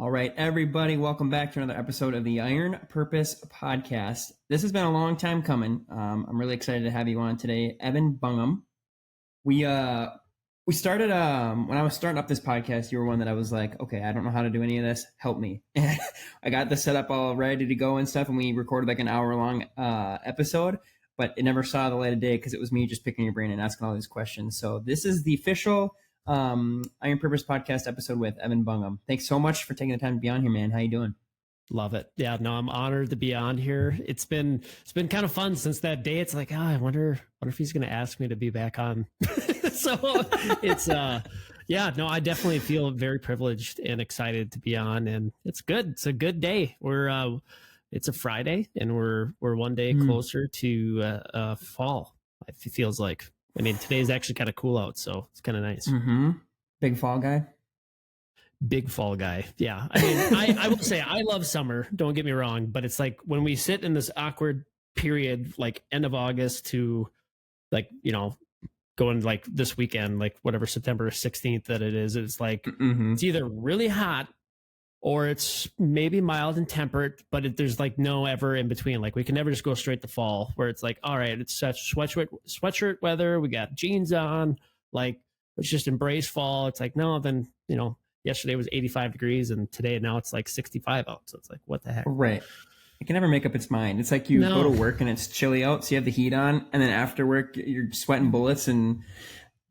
All right, everybody, welcome back to another episode of the Iron Purpose Podcast. This has been a long time coming. I'm really excited to have you on today, Evan Bungum. We started when I was starting up this podcast. You were one that I was like, okay, I don't know how to do any of this. Help me. And I got the setup all ready to go and stuff, and we recorded like an hour-long episode, but it never saw the light of day because it was me just picking your brain and asking all these questions. So this is the official Iron Purpose Podcast episode with Evan Bungum. Thanks so much for taking the time to be on here, man. How you doing? Love it. Yeah, no, I'm honored to be on here. It's been kind of fun since that day. It's like, I wonder if he's going to ask me to be back on. So it's yeah, no, I definitely feel very privileged and excited to be on, and it's good. It's a good day. It's a Friday, and we're one day closer to fall. It feels like. I mean, today's actually kind of cool out, so it's kind of nice. Mm-hmm. Big fall guy? Big fall guy. Yeah. I mean, I will say I love summer. Don't get me wrong. But it's like when we sit in this awkward period, like end of August to like, going like this weekend, like whatever, September 16th that it is, it's like, It's either really hot or it's maybe mild and temperate, but there's like no ever in between. Like we can never just go straight to fall where it's like, all right, it's such sweatshirt weather. We got jeans on, like let's just embrace fall. It's like, no, then, yesterday was 85 degrees and today now it's like 65 out. So it's like, what the heck? Right. It can never make up its mind. It's like you go to work and it's chilly out, so you have the heat on, and then after work you're sweating bullets and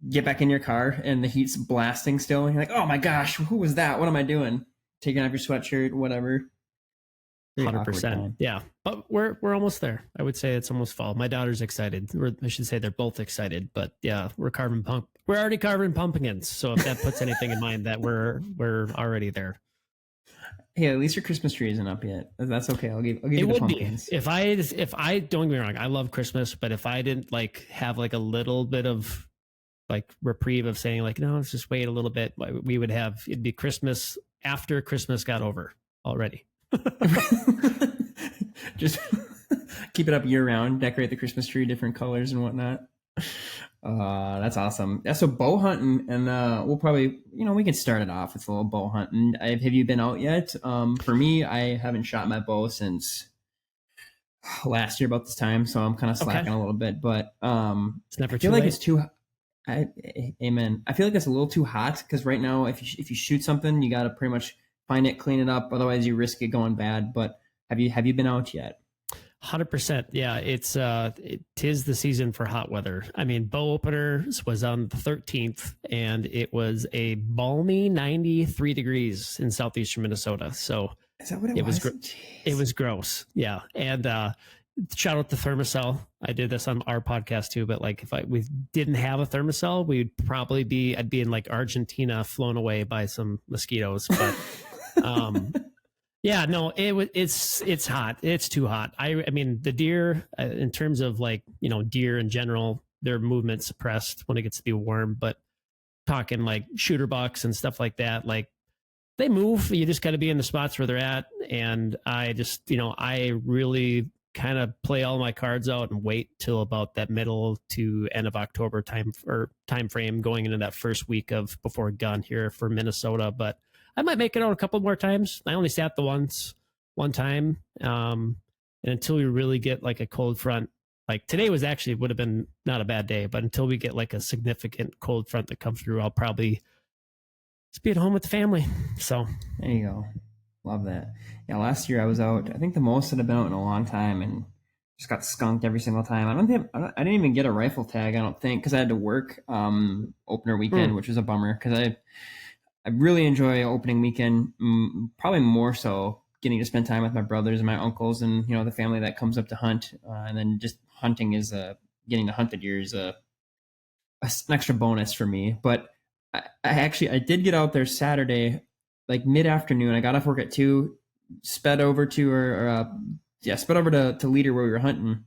get back in your car and the heat's blasting still. And you're like, oh my gosh, who was that? What am I doing? Taking off your sweatshirt, whatever. 100%. Yeah. But we're almost there. I would say it's almost fall. My daughter's excited. I should say they're both excited, but yeah, we're already carving pumpkins. So if that puts anything in mind, that we're already there. Hey, at least your Christmas tree isn't up yet. That's okay. I'll give you the pumpkins. If I don't get me wrong, I love Christmas, but if I didn't like have like a little bit of like reprieve of saying like, no, let's just wait a little bit, it'd be Christmas after Christmas got over already. Just keep it up year round, decorate the Christmas tree different colors and whatnot. That's awesome. Yeah, so bow hunting, and we'll probably, we can start it off with a little bow hunting. Have you been out yet? For me, I haven't shot my bow since last year about this time, so I'm kind of slacking a little bit, but it's never I feel like it's too amen. I feel like it's a little too hot because right now, if you shoot something, you got to pretty much find it, clean it up. Otherwise, you risk it going bad. But have you been out yet? 100%. Yeah, it is the season for hot weather. I mean, bow openers was on the 13th, and it was a balmy 93 degrees in southeastern Minnesota. So is that what it was? It was gross. Yeah, and shout out to Thermacell. I did this on our podcast too, but like if we didn't have a Thermacell, I'd be in like Argentina flown away by some mosquitoes. But yeah, no, it's hot. It's too hot. I mean, the deer, in terms of like, deer in general, their movement suppressed when it gets to be warm, but talking like shooter bucks and stuff like that, like they move. You just got to be in the spots where they're at. And I just, I really kind of play all my cards out and wait till about that middle to end of October time frame going into that first week of before gun here for Minnesota. But I might make it out a couple more times. I only sat one time. And until we really get like a cold front, like today would have been not a bad day, but until we get like a significant cold front that comes through, I'll probably just be at home with the family. So there you go. Love that. Yeah, last year I was out, I think the most that I've been out in a long time, and just got skunked every single time. I didn't even get a rifle tag, I don't think, because I had to work opener weekend, which was a bummer, because I really enjoy opening weekend, probably more so getting to spend time with my brothers and my uncles and, the family that comes up to hunt. And then just hunting is getting to hunt the deer is an extra bonus for me. But I did get out there Saturday, like mid-afternoon. I got off work at 2, sped over to Leader where we were hunting.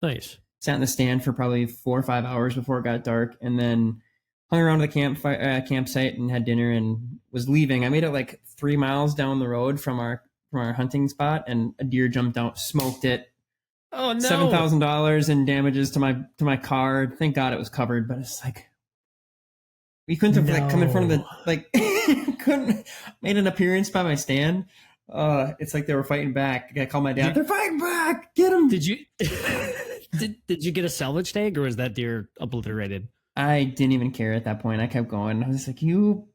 Nice. Sat in the stand for probably 4 or 5 hours before it got dark, and then hung around the campsite and had dinner and was leaving. I made it like 3 miles down the road from our hunting spot, and a deer jumped out, smoked it. Oh no! $7,000 in damages to my car. Thank God it was covered, but it's like, We couldn't have like come in front of No. the like couldn't made an appearance by my stand. It's like they were fighting back. I called my dad. They're fighting back. Get them. Did you did you get a salvage tag or was that deer obliterated? I didn't even care at that point. I kept going. I was just like, you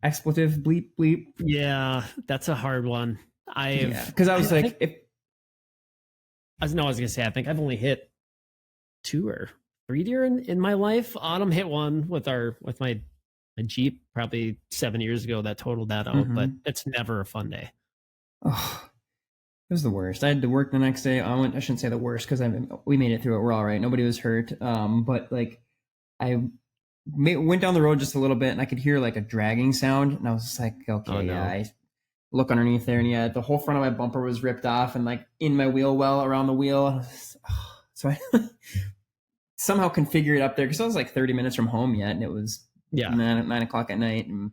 expletive bleep bleep. Yeah, that's a hard one. Yeah, because I was like, if I was gonna say I think I've only hit 2 or 3 deer in my life. Autumn hit one with my Jeep probably 7 years ago that totaled that out, but it's never a fun day. oh, it was the worst. I had to work the next day. I shouldn't say the worst because we made it through it. We're all right. Nobody was hurt. But like I went down the road just a little bit and I could hear like a dragging sound, and I was just like, okay, Oh, no. yeah. I look underneath there, and yeah, the whole front of my bumper was ripped off, and like in my wheel well around the wheel. So I somehow configured it up there because I was like 30 minutes from home yet, and it was Yeah. 9 o'clock at night, and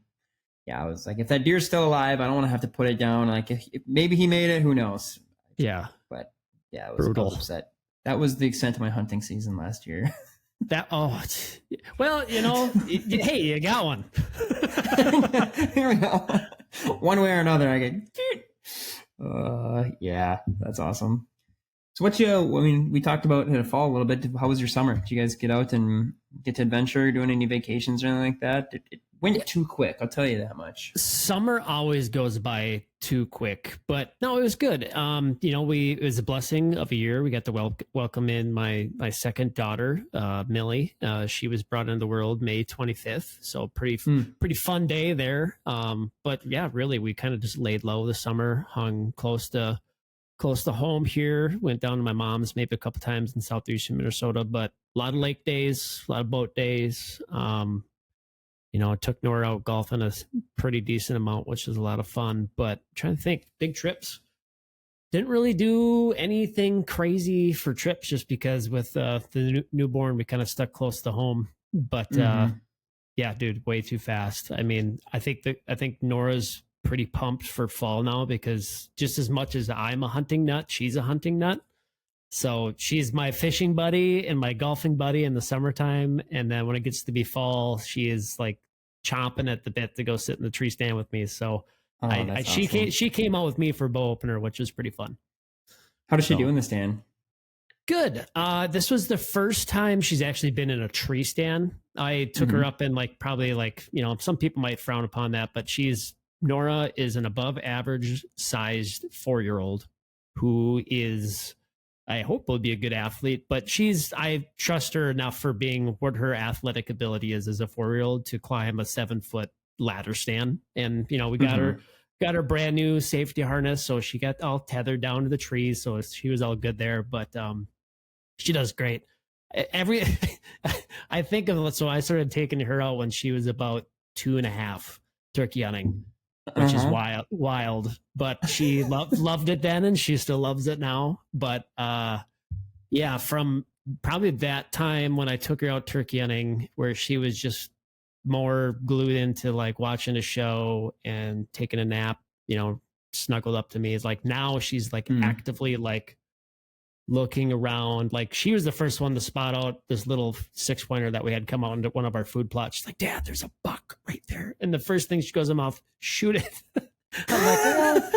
yeah, I was like, if that deer's still alive, I don't want to have to put it down. Like, if maybe he made it, who knows? Yeah. But yeah, I Brutal. was upset. That was the extent of my hunting season last year. Well, hey, you got one. Here we go. One way or another, I get. Yeah, that's awesome. So we talked about the fall a little bit. How was your summer? Did you guys get out and get to adventure, doing any vacations or anything like that? It went too quick, I'll tell you that much. Summer always goes by too quick, but no, it was good. It was a blessing of a year. We got to welcome in my second daughter, Millie. She was brought into the world May 25th, so pretty fun day there. But yeah, really, we kind of just laid low this summer, hung close to home here. Went down to my mom's maybe a couple times in southeastern Minnesota, but a lot of lake days, a lot of boat days. Took Nora out golfing a pretty decent amount, which was a lot of fun. But I'm trying to think, big trips. Didn't really do anything crazy for trips just because with the newborn, we kind of stuck close to home. But yeah, dude, way too fast. I mean, I think Nora's pretty pumped for fall now because just as much as I'm a hunting nut, she's a hunting nut. So she's my fishing buddy and my golfing buddy in the summertime. And then when it gets to be fall, she is like chomping at the bit to go sit in the tree stand with me. So Awesome. she came out with me for bow opener, which was pretty fun. How does she do in the stand? Good. This was the first time she's actually been in a tree stand. I took her up in some people might frown upon that, but Nora is an above average sized 4-year-old who is, I hope will be a good athlete, but I trust her enough for being what her athletic ability is as a 4-year-old to climb a 7-foot ladder stand. And, we got her brand new safety harness. So she got all tethered down to the trees. So she was all good there, but, she does great. I think of it. So I started taking her out when she was about 2.5 turkey hunting, which is wild, but she loved it then and she still loves it now. But yeah, from probably that time when I took her out turkey hunting where she was just more glued into like watching a show and taking a nap, snuggled up to me, is like now she's like actively like looking around. Like she was the first one to spot out this little 6-pointer that we had come out into one of our food plots. She's like, Dad, there's a buck right there. And the first thing she goes in her mouth, shoot it. I'm like, well,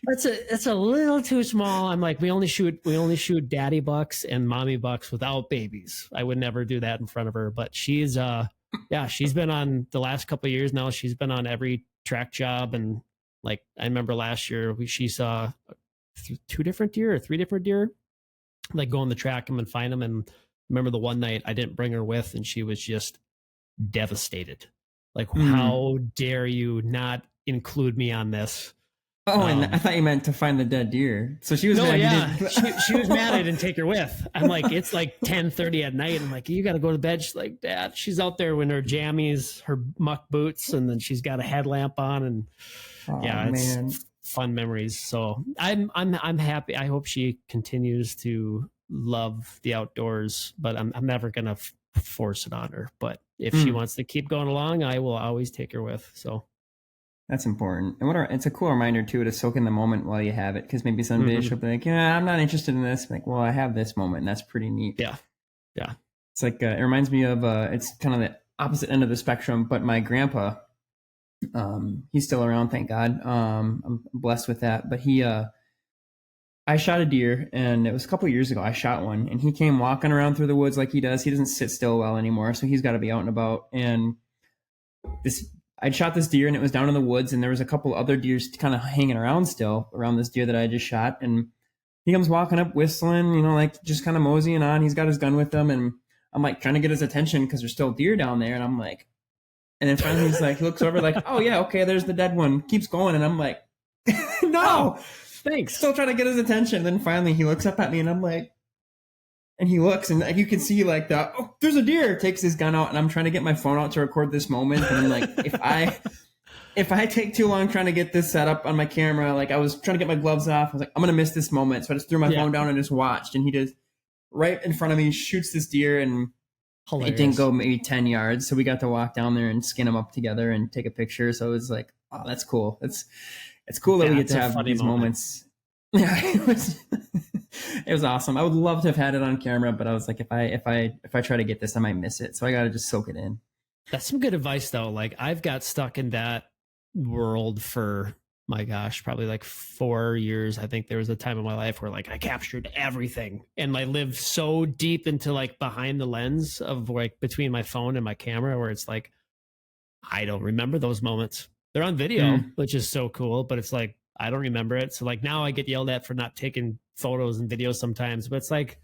that's a little too small. I'm like, we only shoot daddy bucks and mommy bucks without babies. I would never do that in front of her. But she's she's been on the last couple of years now. She's been on every track job. And like, I remember last year she saw 2 different deer or 3 different deer, like go on the track them and find them. And remember the one night I didn't bring her with and she was just devastated. Like, how dare you not include me on this? Oh, and I thought you meant to find the dead deer. So she was mad. Yeah, she was mad I didn't take her with. I'm like, it's like 10:30 at night. I'm like, you got to go to bed. She's like, Dad. She's out there in her jammies, her muck boots, and then she's got a headlamp on, and it's fun memories. So I'm happy. I hope she continues to love the outdoors, but I'm never gonna force it on her. But if she wants to keep going along, I will always take her with. So that's important. And it's a cool reminder too to soak in the moment while you have it, because maybe someday she'll be like, yeah, I'm not interested in this. Like, well, I have this moment, and that's pretty neat. Yeah. It's like it reminds me of it's kind of the opposite end of the spectrum, but my grandpa, he's still around, thank God. I'm blessed with that. But I shot a deer, and it was a couple of years ago. I shot one, and he came walking around through the woods like he does. He doesn't sit still well anymore, so he's got to be out and about. And this, I'd shot this deer, and it was down in the woods, and there was a couple other deers kind of hanging around still around this deer that I just shot. And he comes walking up, whistling, like just kind of moseying on. He's got his gun with him, and I'm like trying to get his attention because there's still deer down there, and I'm like, and then finally he's like, he looks over like, oh yeah, okay, there's the dead one. Keeps going, and I'm like, no, thanks. Still trying to get his attention. And then finally he looks up at me, and I'm like, and he looks, and you can see like oh, there's a deer. Takes his gun out, and I'm trying to get my phone out to record this moment, and I'm like, if I take too long trying to get this set up on my camera, like I was trying to get my gloves off, I was like, I'm gonna miss this moment, so I just threw my phone down and just watched, and he just right in front of me shoots this deer, and Hilarious. It didn't go maybe 10 yards. So we got to walk down there and skin them up together and take a picture. So it was like, oh, that's cool. It's cool that we get to have these moments. Yeah, it was awesome. I would love to have had it on camera, but I was like, if I try to get this, I might miss it. So I got to just soak it in. That's some good advice though. Like I've got stuck in that world for, my gosh, probably like 4 years. I think there was a time in my life where like I captured everything and I lived so deep into like behind the lens of like between my phone and my camera where it's like, I don't remember those moments. They're on video, which is so cool, but it's like, I don't remember it. So like now I get yelled at for not taking photos and videos sometimes, but it's like,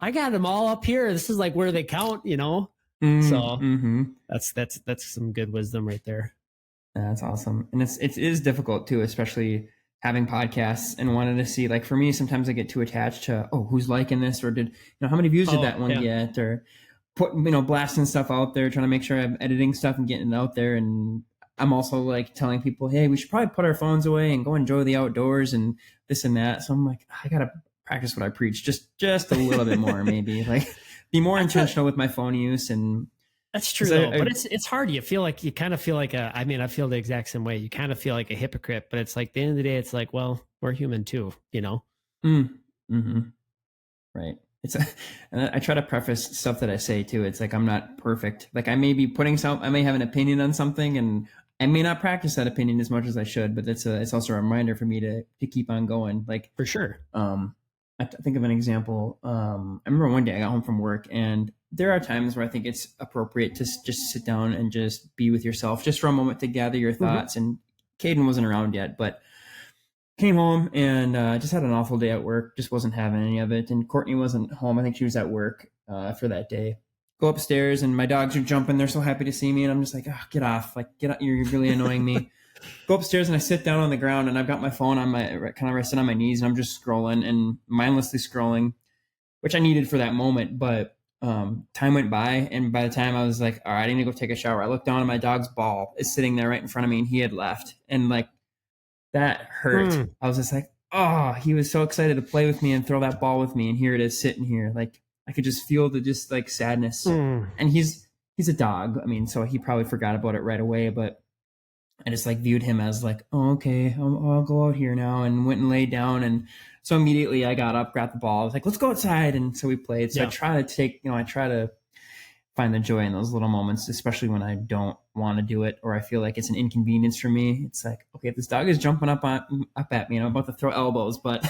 I got them all up here. This is like where they count, So that's some good wisdom right there. That's awesome. And it is difficult too, especially having podcasts and wanting to see, like for me, sometimes I get too attached to, oh, who's liking this, or did, how many views did that one get, or put, blasting stuff out there, trying to make sure I'm editing stuff and getting it out there. And I'm also like telling people, hey, we should probably put our phones away and go enjoy the outdoors and this and that. So I'm like, I got to practice what I preach just a little bit more, maybe like be more intentional with my phone use. And that's true, though. But it's hard. You kind of feel like I feel the exact same way. You kind of feel like a hypocrite, but it's like at the end of the day, it's like, well, we're human too, Right. And I try to preface stuff that I say too. It's like, I'm not perfect. Like I may be I may have an opinion on something, and I may not practice that opinion as much as I should, but it's also a reminder for me to keep on going. Like for sure. I think of an example. I remember one day I got home from work, and there are times where I think it's appropriate to just sit down and just be with yourself just for a moment to gather your thoughts. And Caden wasn't around yet, but came home and just had an awful day at work. Just wasn't having any of it. And Courtney wasn't home. I think she was at work for that day. Go upstairs, and my dogs are jumping. They're so happy to see me. And I'm just like, oh, get off. Like, get out. You're really annoying me. Go upstairs, and I sit down on the ground, and I've got my phone on kind of resting on my knees, and I'm just scrolling and mindlessly scrolling, which I needed for that moment. But time went by, and by the time I was like, all right, I need to go take a shower, I looked down, and my dog's ball is sitting there right in front of me, and he had left. And like, that hurt. I was just like, oh, he was so excited to play with me and throw that ball with me, and here it is sitting here. Like, I could just feel the just like sadness. And he's a dog. I mean, so he probably forgot about it right away, but I just like viewed him as like, oh, okay, I'll go out here now, and went and laid down. And so immediately I got up, grabbed the ball. I was like, let's go outside. And so we played. So I try to find the joy in those little moments, especially when I don't want to do it, or I feel like it's an inconvenience for me. It's like, okay, this dog is jumping up at me, I'm about to throw elbows, but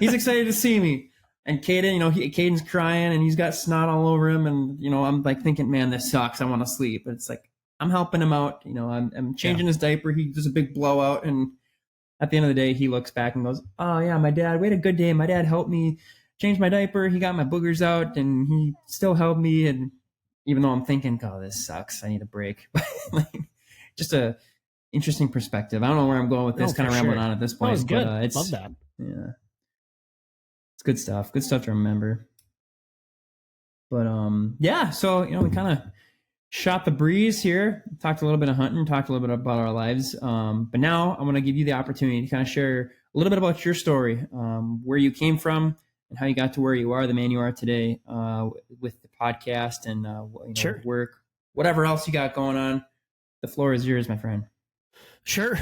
he's excited to see me. And Caden, Caden's crying, and he's got snot all over him. And, I'm like thinking, man, this sucks. I want to sleep. But it's like, I'm helping him out. I'm changing his diaper. He does a big blowout. And at the end of the day, he looks back and goes, oh yeah, we had a good day. My dad helped me change my diaper. He got my boogers out, and he still helped me. And even though I'm thinking, oh, this sucks, I need a break. Like, just a interesting perspective. I don't know where I'm going with this, kind of rambling on at this point. That was good. But, love that. Yeah. It's good stuff. Good stuff to remember. But yeah, so we kind of shot the breeze here, talked a little bit of hunting, talked a little bit about our lives. But now I'm going to give you the opportunity to kind of share a little bit about your story, where you came from and how you got to where you are, the man you are today, with the podcast and Sure. work, whatever else you got going on. The floor is yours, my friend. Sure.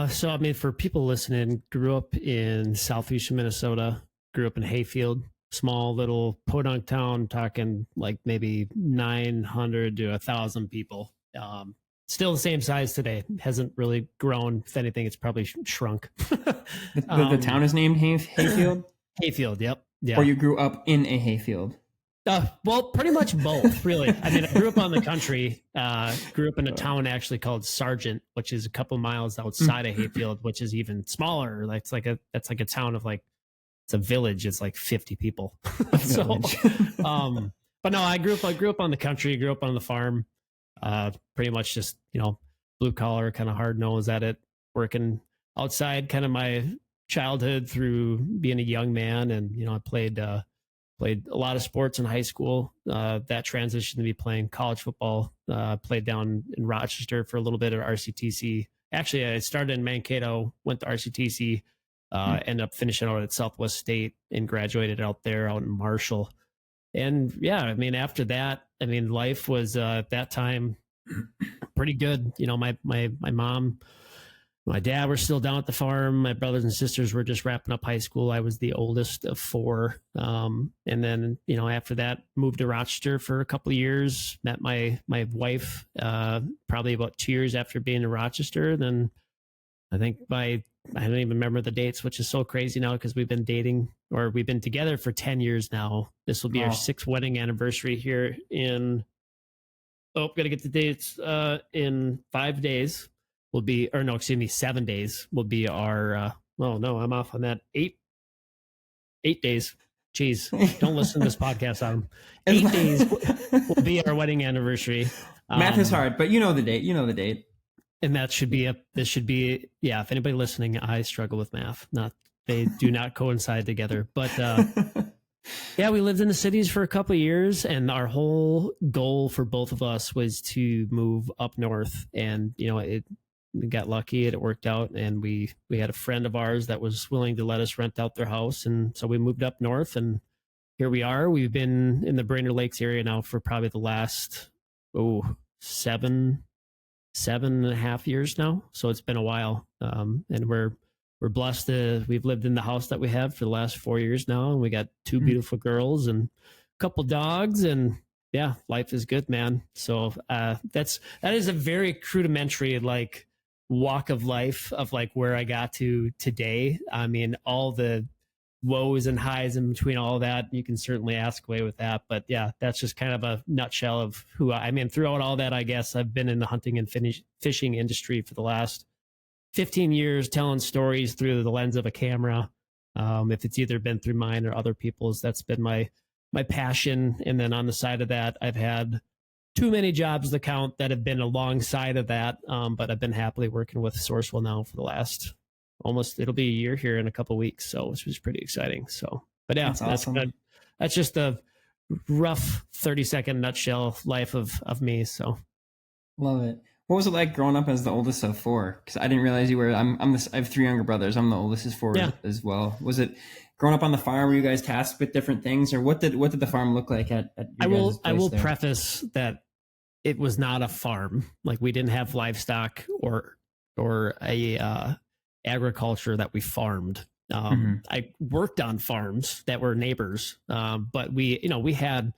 So, I mean, for people listening, grew up in southeastern Minnesota, grew up in Hayfield, small little podunk town, talking like maybe 900 to 1,000 people. Still the same size today. Hasn't really grown. If anything, it's probably shrunk. The town is named Hayfield? Hayfield, yep. Or Yeah. you grew up in a hayfield? Well, pretty much both, really. I mean, I grew up on the country, grew up in a town actually called Sargent, which is a couple miles outside of Hayfield, which is even smaller. Like that's like a town of like, it's a village. It's like 50 people. So, but no, I grew up on the country, grew up on the farm, pretty much just, blue collar, kind of hard nose at it, working outside kind of my childhood through being a young man. And, I played a lot of sports in high school. That transitioned to me playing college football. Played down in Rochester for a little bit at RCTC. Actually, I started in Mankato, went to RCTC, ended up finishing out at Southwest State and graduated out there out in Marshall. And yeah, I mean, after that, I mean, life was at that time pretty good. My mom, my dad were still down at the farm. My brothers and sisters were just wrapping up high school. I was the oldest of four. And then, after that, moved to Rochester for a couple of years, met my wife probably about 2 years after being in Rochester. Then I think I don't even remember the dates, which is so crazy now because we've been together for 10 years now. This will be our 6th wedding anniversary here in, got to get the dates, in 5 days. 7 days will be our, I'm off on that. 8 days. Jeez, don't listen to this podcast, Adam. 8 days will be our wedding anniversary. Math is hard, but you know the date. And this should be, if anybody listening, I struggle with math. They do not coincide together, but, yeah, we lived in the cities for a couple of years, and our whole goal for both of us was to move up north. And, we got lucky, it worked out, and we had a friend of ours that was willing to let us rent out their house, and so we moved up north, and here we are. We've been in the Brainerd Lakes area now for probably the last 7.5 years now, so it's been a while. And we're blessed we've lived in the house that we have for the last 4 years now, and we got 2 beautiful girls and a couple dogs, and yeah, life is good, man. So that is a very rudimentary like walk of life of like where I got to today. I mean, all the woes and highs in between all that, you can certainly ask away with that. But yeah, that's just kind of a nutshell of who I mean, throughout all that, I guess I've been in the hunting and fishing industry for the last 15 years, telling stories through the lens of a camera. If it's either been through mine or other people's, that's been my passion. And then on the side of that, I've had too many jobs to count that have been alongside of that. But I've been happily working with Sourcewell now for the last it'll be a year here in a couple of weeks. So which was pretty exciting. So, but yeah, that's awesome. That's just a rough 30-second nutshell life of me. So love it. What was it like growing up as the oldest of 4? Because I didn't realize you were. I have 3 younger brothers. I'm the oldest of 4 as well. Was it growing up on the farm? Were you guys tasked with different things, or what did the farm look like at your I will preface that it was not a farm. Like we didn't have livestock or a agriculture that we farmed. I worked on farms that were neighbors, but we had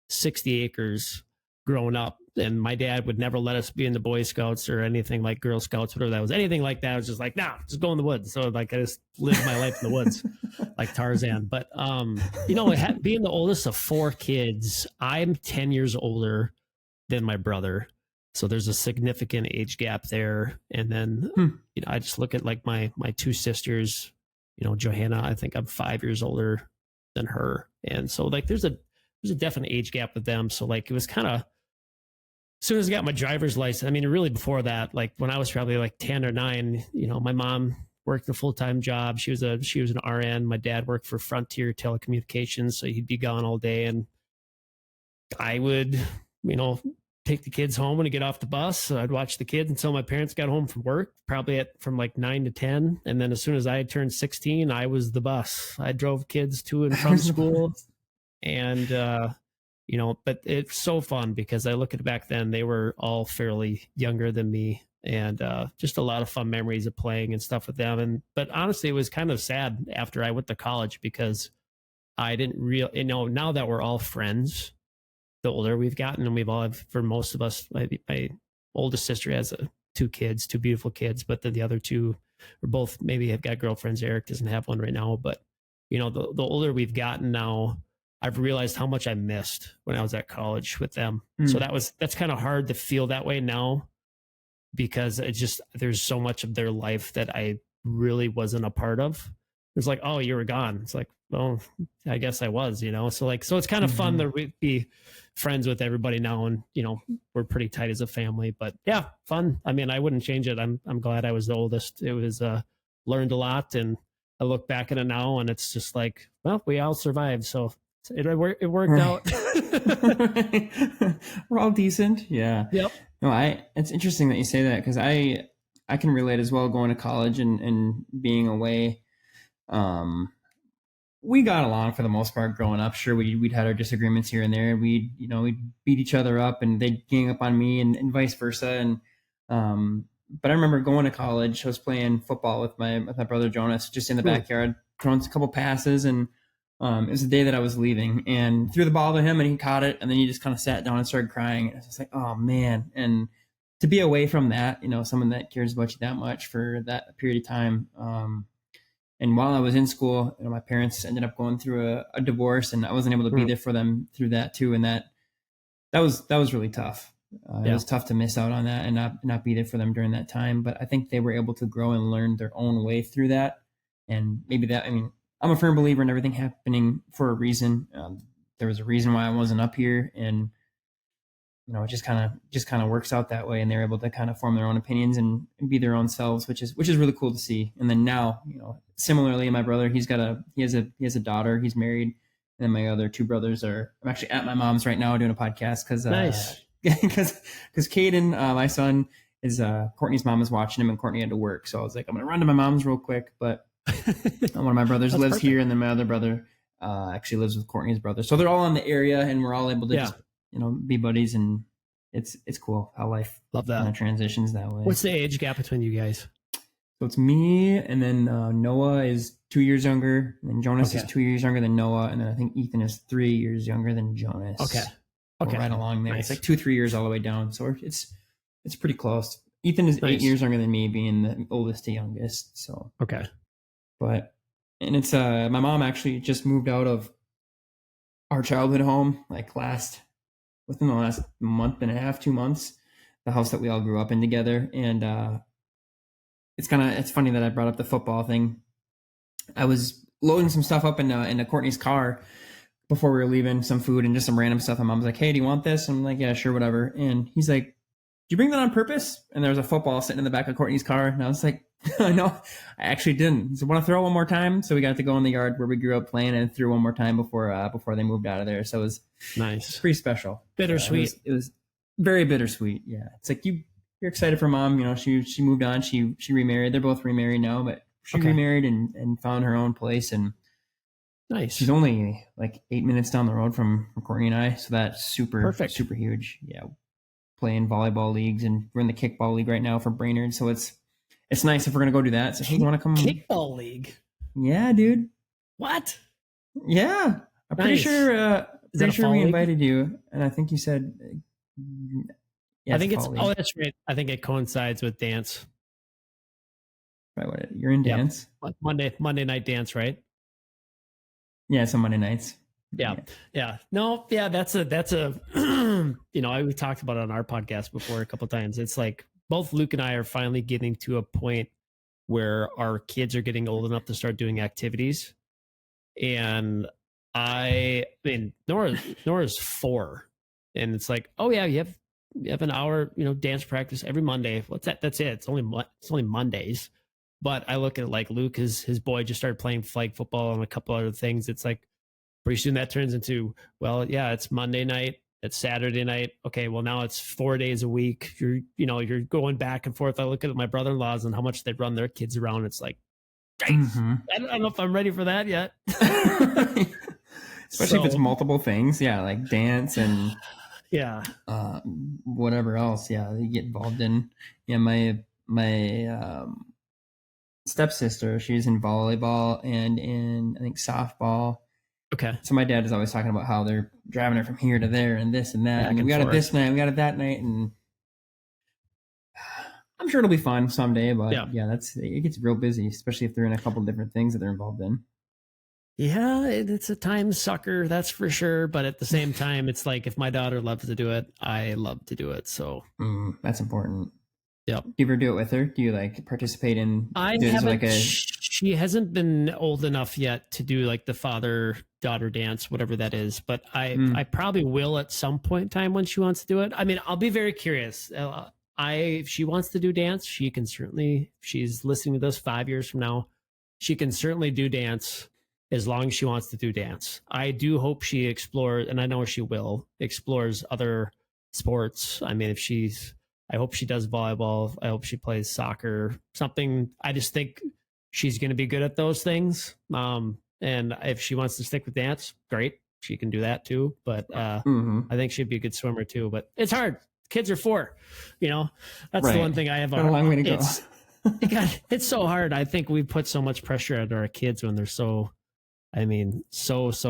60 acres growing up, and my dad would never let us be in the Boy Scouts or anything like Girl Scouts, whatever that was. Anything like that, I was just like, nah, just go in the woods. So like I just lived my life in the woods like Tarzan. But being the oldest of 4 kids, I'm 10 years older than my brother. So there's a significant age gap there. And then I just look at like my 2 sisters, Johanna, I think I'm 5 years older than her. And so like there's a definite age gap with them. So like it was kind of, as soon as I got my driver's license, I mean, really before that, like when I was probably like 10 or 9, my mom worked a full-time job. She was an RN. My dad worked for Frontier Telecommunications. So he'd be gone all day, and I would, take the kids home when I get off the bus. So I'd watch the kids until my parents got home from work, probably from like 9 to 10. And then as soon as I had turned 16, I was the bus. I drove kids to and from school. And, but it's so fun because I look at it back then, they were all fairly younger than me, and just a lot of fun memories of playing and stuff with them. But honestly, it was kind of sad after I went to college because I didn't now that we're all friends, the older we've gotten, and we've all have, for most of us, my oldest sister has two kids, two beautiful kids, but then the other two are both maybe have got girlfriends. Eric doesn't have one right now, but the older we've gotten now, I've realized how much I missed when I was at college with them. So that's kind of hard to feel that way now, because there's so much of their life that I really wasn't a part of. It's like, oh, you were gone. It's like, well, I guess I was, so it's kind of fun to be friends with everybody now. And, we're pretty tight as a family, but yeah, fun. I mean, I wouldn't change it. I'm glad I was the oldest. It was, learned a lot, and I look back at it now and it's just like, well, we all survived. So it worked out. We're all decent. Yeah. Yep. No, it's interesting that you say that, because I can relate as well, going to college and being away. We got along for the most part growing up. Sure, we'd had our disagreements here and there. We'd beat each other up, and they'd gang up on me, and vice versa. And but I remember going to college. I was playing football with my brother Jonas, just in the backyard, throwing a couple passes, and it was the day that I was leaving, and threw the ball to him, and he caught it, and then he just kind of sat down and started crying. And I was just like, oh man. And to be away from that, someone that cares about you that much for that period of time. And while I was in school, my parents ended up going through a divorce, and I wasn't able to be there for them through that too. And that was really tough. It was tough to miss out on that and not be there for them during that time. But I think they were able to grow and learn their own way through that. And maybe I'm a firm believer in everything happening for a reason. There was a reason why I wasn't up here, and it just kind of works out that way. And they're able to kind of form their own opinions and be their own selves, which is really cool to see. And then now, similarly, my brother, he has a daughter, he's married. And then my other two brothers I'm actually at my mom's right now doing a podcast because Nice. because Caden, my son, is Courtney's mom is watching him, and Courtney had to work. So I was like, I'm gonna run to my mom's real quick. But one of my brothers lives here, and then my other brother actually lives with Courtney's brother. So they're all in the area, and we're all able to just, be buddies, and it's cool how life kind of transitions that way. What's the age gap between you guys? So it's me, and then Noah is 2 years younger, and then Jonas is 2 years younger than Noah, and then I think Ethan is 3 years younger than Jonas. Okay. We're right along there. Nice. It's like 2-3 years all the way down, so it's pretty close. Ethan is 8 years younger than me, being the oldest to youngest. So and it's my mom actually just moved out of our childhood home within the last month and a half, 2 months, the house that we all grew up in together. And it's funny that I brought up the football thing. I was loading some stuff up into Courtney's car before we were leaving, some food and just some random stuff. And Mom's like, hey, do you want this? I'm like, yeah, sure, whatever. And he's like, did you bring that on purpose? And there was a football sitting in the back of Courtney's car. And I was like, no, I actually didn't. He said, want to throw one more time? So we got to go in the yard where we grew up playing and threw one more time before they moved out of there. So it was nice, pretty special. Bittersweet. It was very bittersweet. Yeah. It's like you're excited for Mom. She moved on. She remarried. They're both remarried now, but she remarried and found her own place. And nice. She's only like 8 minutes down the road from Courtney and I. So that's super huge. Yeah. Playing volleyball leagues, and we're in the kickball league right now for Brainerd. So it's nice if we're going to go do that. So hey, you want to come? Kickball league? Yeah, dude. What? Yeah. I'm pretty sure we invited you. And I think you said, I think that's right. I think it coincides with dance. Right. You're in dance? Monday night dance, right? Yeah, it's on Monday nights. Yeah. No, yeah, that's a we talked about it on our podcast before a couple of times. It's like both Luke and I are finally getting to a point where our kids are getting old enough to start doing activities. And Nora's 4. And it's like, oh yeah, you have an hour, dance practice every Monday. What's that? That's it. It's only Mondays. But I look at like Luke, his boy just started playing flag football and a couple other things. It's like pretty soon that turns into, well, yeah, it's Monday night, it's Saturday night. Okay, well now it's 4 days a week. You're going back and forth. I look at my brother-in-laws and how much they run their kids around. It's like, I don't know if I'm ready for that yet. Especially if it's multiple things. Yeah, like dance and whatever else. Yeah, they get involved in. Yeah, my stepsister, she's in volleyball and in, I think, softball. Okay. So my dad is always talking about how they're driving her from here to there and this and that, Back and we and got it forth. this night, we got it that night, and I'm sure it'll be fun someday. But Yeah. yeah, it gets real busy, especially if they're in a couple different things that they're involved in. Yeah, it's a time sucker, that's for sure. But at the same time, it's like if my daughter loves to do it, I love to do it. So, That's important. yep. Do you ever do it with her? Do you like participate in I do this like haven't, a she hasn't been old enough yet to do like the father daughter dance, whatever that is. But I mm, probably will at some point in time when she wants to do it. I mean, I'll be very curious. If she wants to do dance, she can certainly, if she's listening to this 5 years from now, she can certainly do dance as long as she wants to do dance. I do hope she explores, and I know she will, explores other sports. I mean, I hope she does volleyball. I hope she plays soccer, something. I just think she's going to be good at those things. And if she wants to stick with dance, great. She can do that too. But mm-hmm. I think she'd be a good swimmer too. But it's hard. Kids are 4, you know, that's the one Right? thing I have. Got a long way to go. It's so hard. I think we put so much pressure on our kids when they're so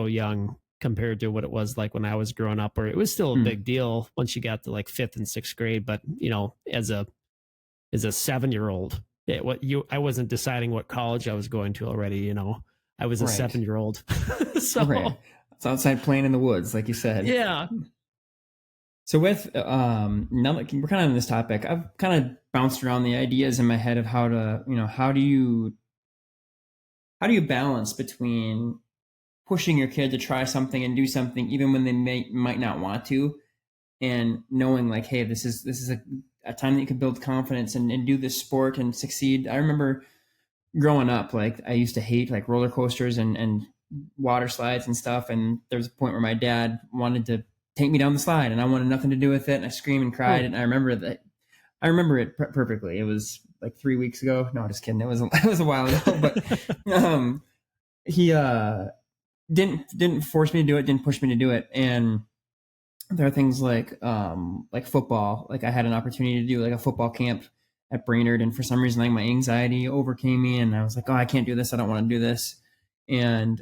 young compared to what it was like when I was growing up, where it was still a big deal once you got to like 5th and 6th grade. But as a 7-year-old, I wasn't deciding what college I was going to already. I was a Right. 7-year-old. So Okay. It's outside playing in the woods, like you said. yeah, So with now that we're kind of on this topic, I've kind of bounced around the ideas in my head of how to, how do you balance between pushing your kid to try something and do something even when they might not want to, and knowing like, hey, this is a time that you can build confidence and do this sport and succeed. I remember growing up, like I used to hate like roller coasters and water slides and stuff. And there was a point where my dad wanted to take me down the slide, and I wanted nothing to do with it. And I screamed and cried. oh, And I remember that. I remember it perfectly. It was like 3 weeks ago. No, just kidding. It was a while ago. But he didn't force me to do it. Didn't push me to do it. And there are things like football. Like I had an opportunity to do like a football camp at Brainerd, and for some reason, like my anxiety overcame me, and I was like, oh, I can't do this. I don't want to do this. And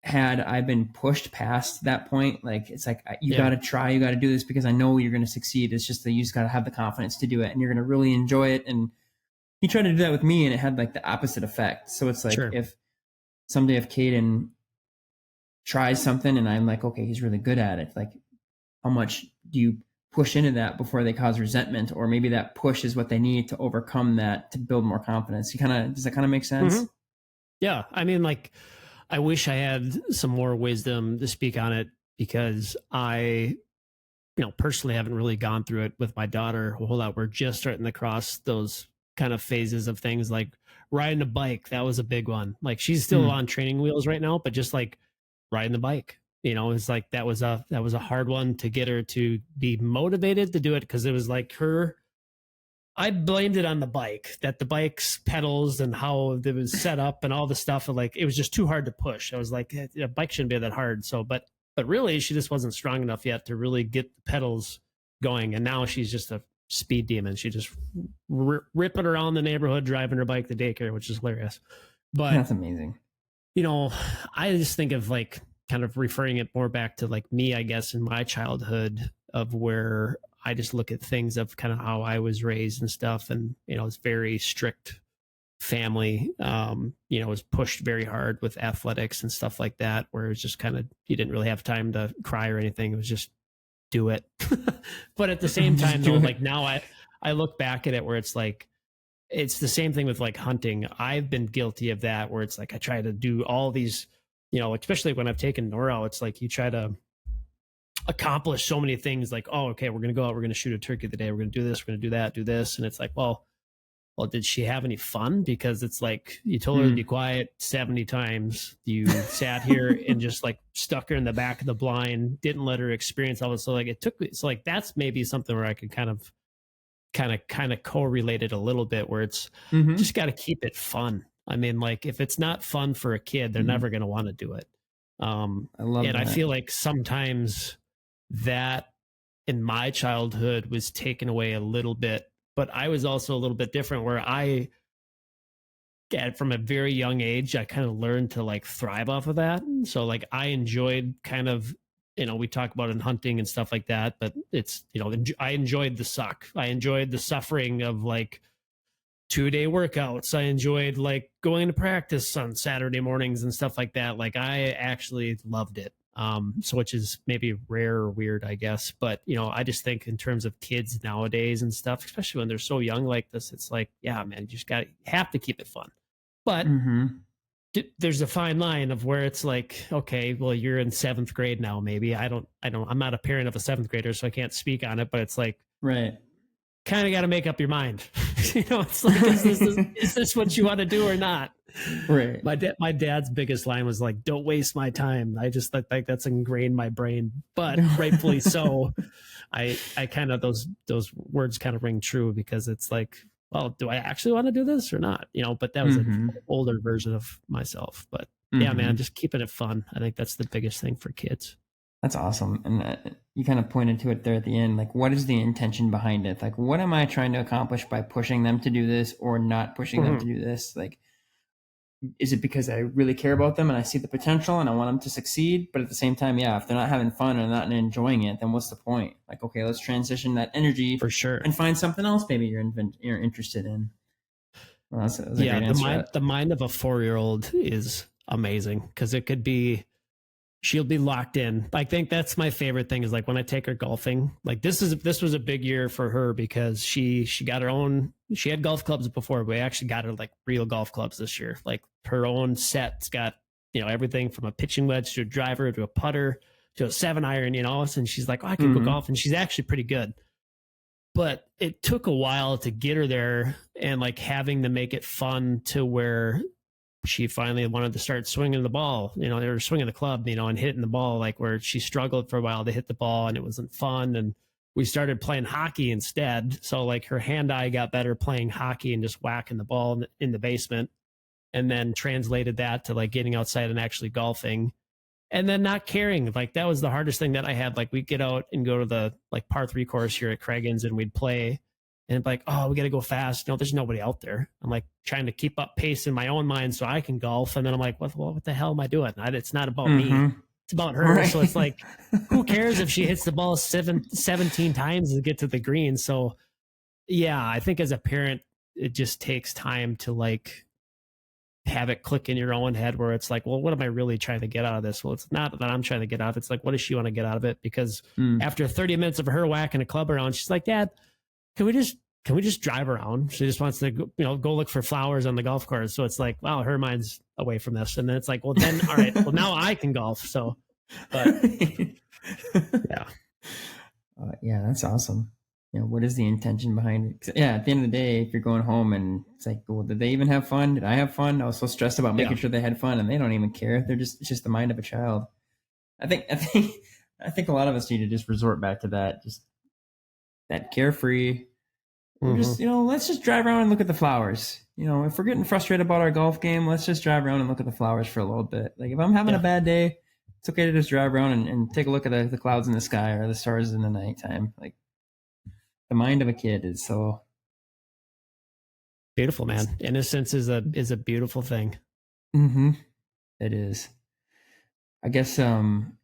had I been pushed past that point, like it's like you got to try, you got to do this because I know you're going to succeed. It's just that you just got to have the confidence to do it, and you're going to really enjoy it. And he tried to do that with me, and it had like the opposite effect. So it's like sure. if someday if Caden tries something and I'm like, okay, he's really good at it, like how much do you push into that before they cause resentment, or maybe that push is what they need to overcome that to build more confidence. Does that kind of make sense? Mm-hmm. Yeah, I mean, like, I wish I had some more wisdom to speak on it, because I, personally haven't really gone through it with my daughter a whole lot. We're just starting to cross those kind of phases of things, like riding a bike. That was a big one. Like she's still on training wheels right now, but just like riding the bike, it's like that was a hard one to get her to be motivated to do it, because it was like I blamed it on the bike, that the bike's pedals and how it was set up and all the stuff. And like, it was just too hard to push. I was like, a bike shouldn't be that hard. So, but really she just wasn't strong enough yet to really get the pedals going. And now she's just a speed demon. She just ripping around the neighborhood, driving her bike to daycare, which is hilarious. But That's amazing. I just think of like kind of referring it more back to like me, I guess, in my childhood, of where I just look at things of kind of how I was raised and stuff. And, it's very strict family, was pushed very hard with athletics and stuff like that, where it was just kind of, you didn't really have time to cry or anything. It was just do it. But at the same time though, like now I look back at it where it's like, it's the same thing with like hunting. I've been guilty of that, where it's like, I try to do all these, especially when I've taken Nora, it's like you try to accomplish so many things, like, oh, okay, we're going to go out, we're going to shoot a turkey today, we're going to do this, we're going to do that, do this. And it's like, well, did she have any fun? Because it's like, you told her to be quiet 70 times. You sat here and just like stuck her in the back of the blind, didn't let her experience all this. So like, it took me, so like, that's maybe something where I could kind of correlate it a little bit, where it's just got to keep it fun. I mean, like if it's not fun for a kid, they're never going to want to do it. I love that. I feel like sometimes that in my childhood was taken away a little bit, but I was also a little bit different, where I from a very young age, I kind of learned to like thrive off of that. So like I enjoyed kind of, we talk about in hunting and stuff like that, but it's, I enjoyed the suck. I enjoyed the suffering of like 2-day workouts. I enjoyed like going to practice on Saturday mornings and stuff like that. Like I actually loved it. So which is maybe rare or weird, I guess. But I just think in terms of kids nowadays and stuff, especially when they're so young like this, it's like, yeah, man, you just have to keep it fun. But there's a fine line of where it's like, okay, well, you're in 7th grade now. Maybe I'm not a parent of a 7th grader, so I can't speak on it. But it's like, right. Kind of got to make up your mind. It's like, is this what you want to do or not? Right. My dad's biggest line was like, "Don't waste my time." I just like that's ingrained in my brain, but rightfully so. I kind of those words kind of ring true because it's like, well, do I actually want to do this or not? But that was an older version of myself. But yeah, man, just keeping it fun. I think that's the biggest thing for kids. That's awesome. And you kind of pointed to it there at the end. Like, what is the intention behind it? Like, what am I trying to accomplish by pushing them to do this or not pushing them to do this? Like, is it because I really care about them and I see the potential and I want them to succeed? But at the same time, yeah, if they're not having fun or not enjoying it, then what's the point? Like, okay, let's transition that energy for sure and find something else maybe you're interested in. Well, that's a great answer. The mind of a 4-year-old is amazing because it could be, she'll be locked in. I think that's my favorite thing is like when I take her golfing, like this was a big year for her because she got her own, she had golf clubs before, but we actually got her like real golf clubs this year. Like her own set's got, everything from a pitching wedge to a driver to a putter to a 7-iron, and she's like, oh, I can go golf. And she's actually pretty good. But it took a while to get her there and like having to make it fun to where she finally wanted to start swinging the ball, or swinging the club, and hitting the ball, like where she struggled for a while to hit the ball and it wasn't fun. And we started playing hockey instead. So like her hand-eye got better playing hockey and just whacking the ball in the basement, and then translated that to like getting outside and actually golfing and then not caring. Like that was the hardest thing that I had. Like we'd get out and go to the like par 3 course here at Craigens and we'd play. And like, oh, we got to go fast. No, there's nobody out there. I'm like trying to keep up pace in my own mind so I can golf. And then I'm like, what the hell am I doing? It's not about me. It's about her. Right. So it's like, who cares if she hits the ball 17 times to get to the green? So yeah, I think as a parent, it just takes time to like have it click in your own head where it's like, well, what am I really trying to get out of this? Well, it's not that I'm trying to get out of it. It's like, what does she want to get out of it? Because after 30 minutes of her whacking a club around, she's like, Dad, can we just drive around? She just wants to go look for flowers on the golf course. So it's like, wow, her mind's away from this. And then it's like, well, then, all right, well, now I can golf. So, but yeah. Yeah, that's awesome. What is the intention behind it? 'Cause, yeah, at the end of the day, if you're going home and it's like, well, did they even have fun? Did I have fun? I was so stressed about making sure they had fun and they don't even care. It's just the mind of a child. I think a lot of us need to just resort back to that, just that carefree. Just let's just drive around and look at the flowers. If we're getting frustrated about our golf game, let's just drive around and look at the flowers for a little bit. Like if I'm having a bad day, it's okay to just drive around and take a look at the clouds in the sky or the stars in the nighttime. Like the mind of a kid is so beautiful, man. Innocence is a beautiful thing. It is. I guess I'm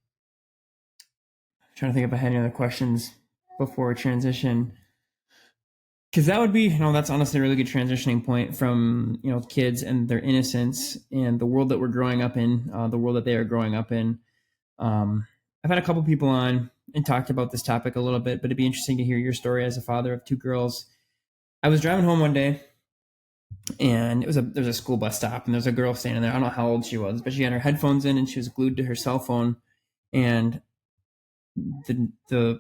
trying to think if I had any other questions before transition. Because that would be, that's honestly a really good transitioning point from, kids and their innocence and the world that we're growing up in, the world that they are growing up in. I've had a couple people on and talked about this topic a little bit, but it'd be interesting to hear your story as a father of 2 girls. I was driving home one day and there's a school bus stop and there's a girl standing there. I don't know how old she was, but she had her headphones in and she was glued to her cell phone. And the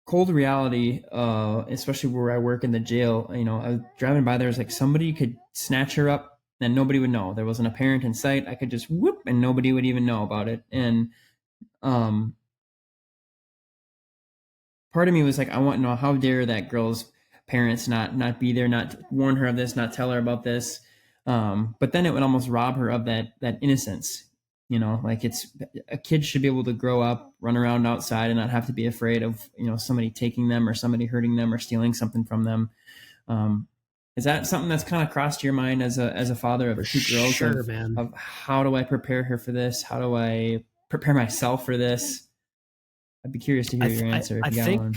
cold reality, especially where I work in the jail, I was driving by, there was like somebody could snatch her up and nobody would know. There wasn't a parent in sight. I could just whoop and nobody would even know about it. And part of me was like, I want to know, how dare that girl's parents not be there, not warn her of this, not tell her about this. But then it would almost rob her of that innocence. Like it's a kid should be able to grow up, run around outside and not have to be afraid of, somebody taking them or somebody hurting them or stealing something from them. Is that something that's kind of crossed your mind as a father of For two girls sure, man. of how do I prepare her for this? How do I prepare myself for this? I'd be curious to hear your answer I if you got think,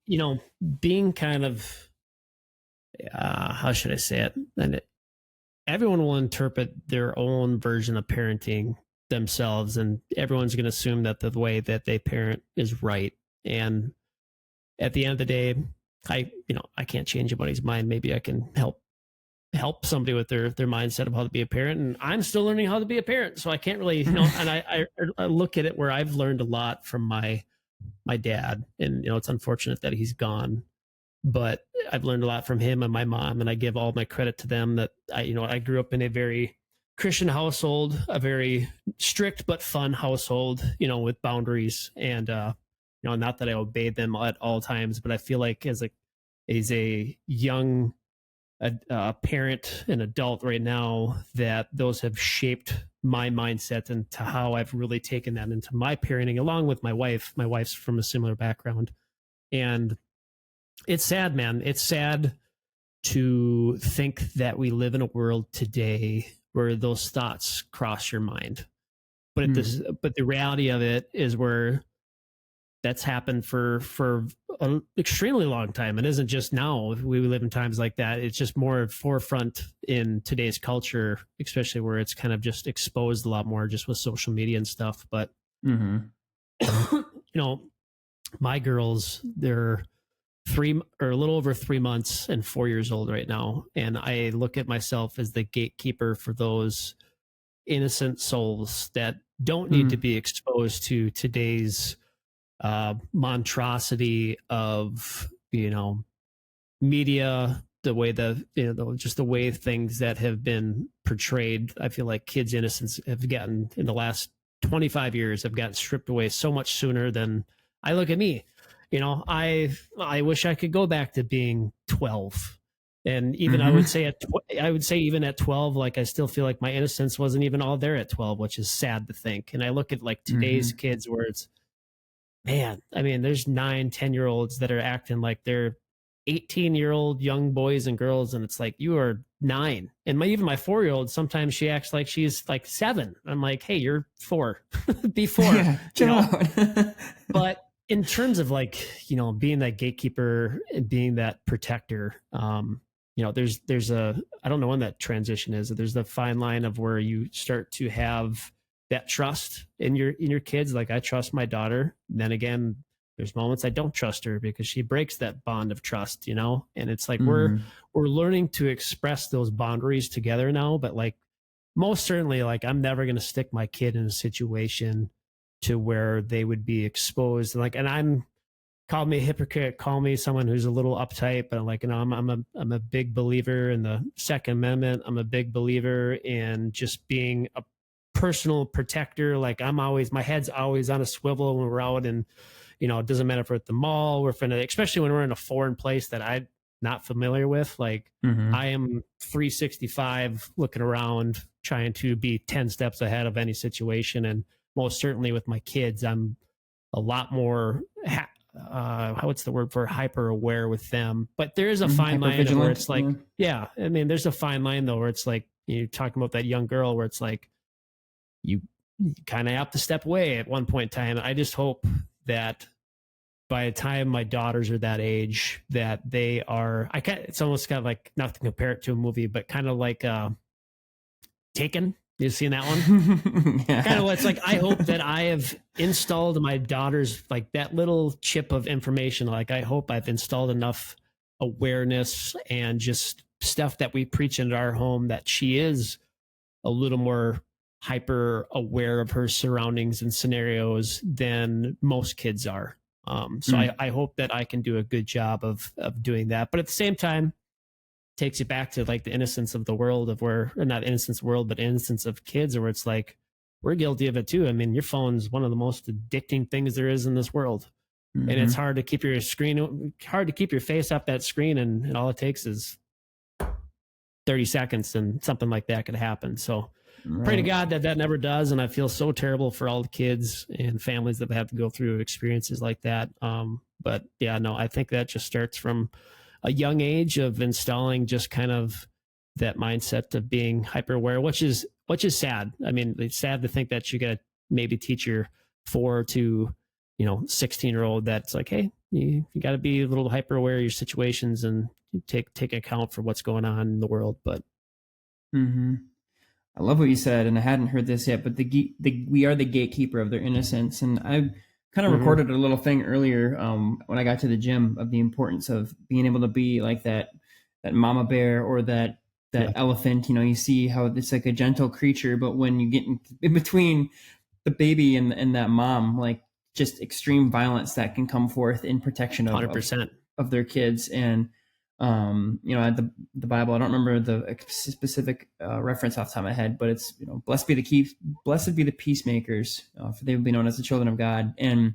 one. being kind of, how should I say it? And everyone will interpret their own version of parenting themselves, and everyone's going to assume that the way that they parent is right. And at the end of the day, I can't change anybody's mind. Maybe I can help somebody with their mindset of how to be a parent, and I'm still learning how to be a parent, so I can't really, and I look at it where I've learned a lot from my dad, and it's unfortunate that he's gone, but I've learned a lot from him and my mom, and I give all my credit to them. That I grew up in a very Christian household, a very strict but fun household, with boundaries, and not that I obeyed them at all times, but I feel like as a young parent and adult right now, that those have shaped my mindset and to how I've really taken that into my parenting, along with my wife. My wife's from a similar background, and it's sad, man. It's sad to think that we live in a world today where those thoughts cross your mind. But but the reality of it is where that's happened for an extremely long time. It isn't just now. We live in times like that. It's just more forefront in today's culture, especially where it's kind of just exposed a lot more just with social media and stuff. But my girls, they're a little over 3 months and 4 years old right now, and I look at myself as the gatekeeper for those innocent souls that don't need to be exposed to today's monstrosity of media, the way just the way things that have been portrayed. I feel like kids' innocence have gotten, in the last 25 years, have gotten stripped away so much sooner than I look at me. I wish I could go back to being 12. And even I would say even at 12, like I still feel like my innocence wasn't even all there at 12, which is sad to think. And I look at like today's kids where it's, man, I mean, there's 9-10-year-olds that are acting like they're 18-year-old young boys and girls, and it's like, you are 9. And even my 4-year-old, sometimes she acts like she's like 7. I'm like, hey, you're 4. Be 4. Yeah, chill out. But in terms of like, being that gatekeeper and being that protector, there's I don't know when that transition is. There's the fine line of where you start to have that trust in your kids. Like, I trust my daughter. And then again, there's moments I don't trust her because she breaks that bond of trust, and it's like, we're learning to express those boundaries together now. But like, most certainly, like, I'm never going to stick my kid in a situation to where they would be exposed. And call me a hypocrite, call me someone who's a little uptight, but I'm like, I'm a big believer in the Second Amendment. I'm a big believer in just being a personal protector. Like, my head's always on a swivel when we're out, and it doesn't matter if we're at the mall, especially when we're in a foreign place that I'm not familiar with. Like, I am 365 looking around, trying to be 10 steps ahead of any situation. And most certainly with my kids, I'm a lot more what's the word for hyper aware with them. But there is a fine line where it's like, I mean, there's a fine line though, where it's like, you're talking about that young girl where it's like, you kind of have to step away at one point in time. I just hope that by the time my daughters are that age, that they are, it's almost kind of like, not to compare it to a movie, but kind of like Taken. You've seen that one? Yeah. Kind of, it's like, I hope that I have installed my daughter's, like, that little chip of information. Like, I hope I've installed enough awareness and just stuff that we preach into our home that she is a little more hyper aware of her surroundings and scenarios than most kids are. So I hope that I can do a good job of doing that. But at the same time, takes you back to like the innocence of the world, of where, or not innocence world, but innocence of kids, where it's like, we're guilty of it too. I mean, your phone's one of the most addicting things there is in this world. And it's hard to keep your face off that screen. And all it takes is 30 seconds and something like that could happen. So pray to God that never does. And I feel so terrible for all the kids and families that have to go through experiences like that. But yeah, no, I think that just starts from a young age of installing just kind of that mindset of being hyper aware, which is sad. I mean, it's sad to think that you got to maybe teach your 4 to 16-year-old that's like, hey, you got to be a little hyper aware of your situations and take account for what's going on in the world. But Mm-hmm. I love what you said, and I hadn't heard this yet, but we are the gatekeeper of their innocence. And I kind of mm-hmm. recorded a little thing earlier when I got to the gym of the importance of being able to be like that mama bear or that Yeah, elephant. You see how it's like a gentle creature, but when you get in between the baby and that mom, like just extreme violence that can come forth in protection 100%. of their kids. And the Bible, I don't remember the specific reference off the top of my head, but it's blessed be the peacemakers, for they will be known as the children of God. And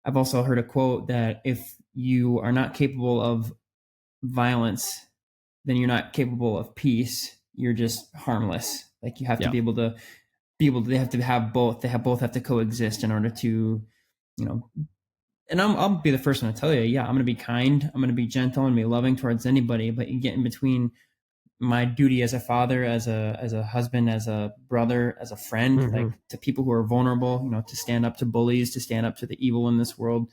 I've also heard a quote that if you are not capable of violence, then you're not capable of peace. You're just harmless. Like you have to Yeah, be able to they have to have both. Both have to coexist in order to, you know, and I'll be the first one to tell you, yeah, I'm going to be kind. I'm going to be gentle and be loving towards anybody, but you get in between my duty as a father, as a husband, as a brother, as a friend, mm-hmm. like to people who are vulnerable, to stand up to bullies, to stand up to the evil in this world.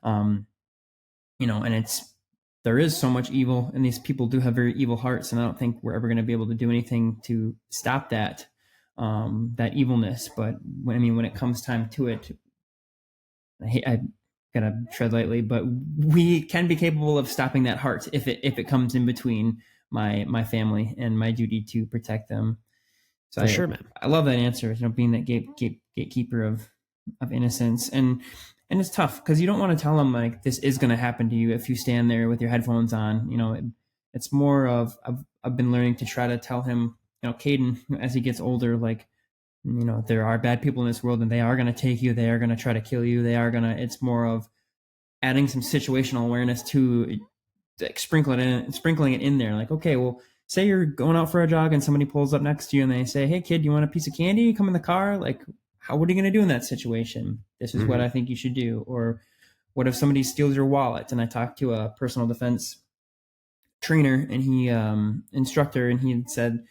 Um, and there is so much evil, and these people do have very evil hearts, and I don't think we're ever going to be able to do anything to stop that evilness. But when it comes time to it, I gotta tread lightly, but we can be capable of stopping that heart if it comes in between my family and my duty to protect them. So For sure, man. I love that answer. Being that gatekeeper of innocence, and it's tough because you don't want to tell them like this is going to happen to you if you stand there with your headphones on. It's more of I've been learning to try to tell him, Caden, as he gets older, like there are bad people in this world and they are going to take you, they are going to try to kill you, it's more of adding some situational awareness to like sprinkling it in there, like, okay, well, say you're going out for a jog and somebody pulls up next to you and they say, hey kid, you want a piece of candy, come in the car, like what are you going to do in that situation? This is what I think you should do. Or what if somebody steals your wallet? And I talked to a personal defense trainer and he instructor, and he said,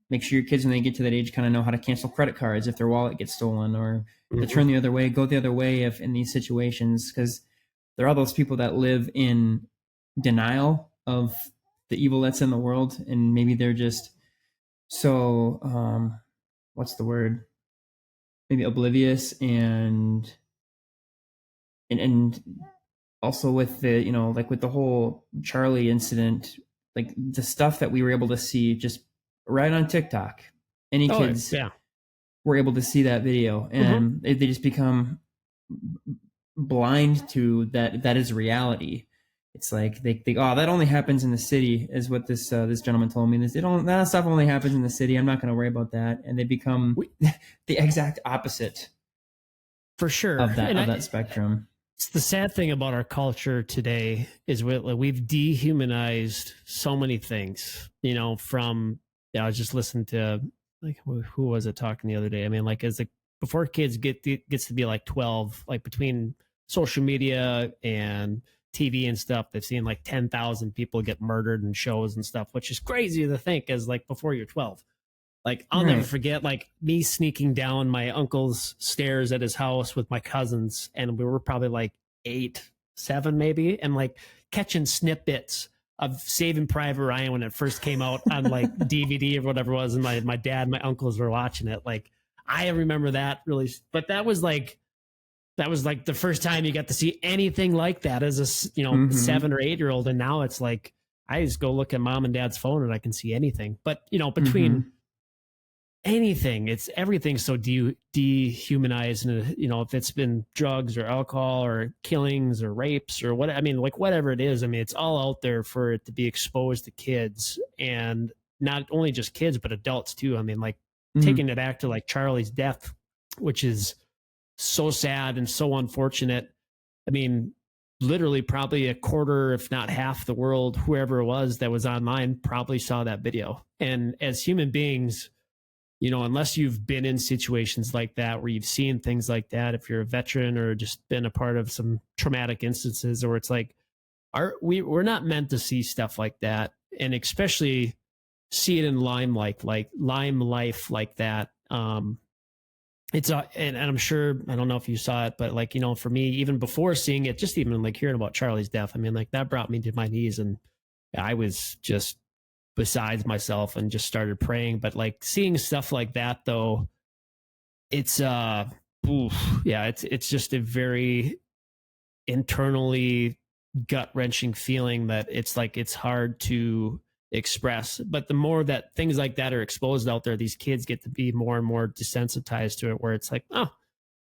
make sure your kids when they get to that age kind of know how to cancel credit cards if their wallet gets stolen, or to turn the other way, go the other way if in these situations, because there are those people that live in denial of the evil that's in the world, and maybe they're just so what's the word, maybe oblivious, and also with the like with the whole Charlie incident, like the stuff that we were able to see just right on TikTok, any kids were able to see that video, and they just become blind to that is reality. It's like they oh, that only happens in the city, is what this gentleman told me. That stuff only happens in the city, I'm not going to worry about that. And they become the exact opposite, for sure, of that spectrum. It's the sad thing about our culture today is we've dehumanized so many things, from, I was just listening to, like, who was it talking the other day? I mean, like, before kids gets to be like 12, like between social media and TV and stuff, they've seen like 10,000 people get murdered in shows and stuff, which is crazy to think as like before you're 12. Like, I'll never forget, like, me sneaking down my uncle's stairs at his house with my cousins, and we were probably like 8, 7 maybe, and like catching snippets of Saving Private Ryan when it first came out on like DVD or whatever it was, and my dad, my uncles were watching it. Like, I remember that really, but that was like the first time you got to see anything like that as a 7 or 8-year-old, and now it's like I just go look at mom and dad's phone and I can see anything. But between anything, everything's so dehumanized, and if it's been drugs or alcohol or killings or rapes or whatever it is, it's all out there for it to be exposed to kids, and not only just kids but adults too. Taking it back to like Charlie's death, which is so sad and so unfortunate. Literally probably a quarter, if not half the world, whoever it was that was online, probably saw that video. And as human beings, unless you've been in situations like that, where you've seen things like that, if you're a veteran or just been a part of some traumatic instances, or it's like we're not meant to see stuff like that, and especially see it in limelight, like lime life like that. It's and I'm sure, I don't know if you saw it, but like, you know, for me, even before seeing it, just even like hearing about Charlie's death, I mean, like that brought me to my knees, and I was just besides myself and just started praying. But like seeing stuff like that though, it's oof, yeah, it's just a very internally gut wrenching feeling that it's like it's hard to express. But the more that things like that are exposed out there, these kids get to be more and more desensitized to it, where it's like, oh,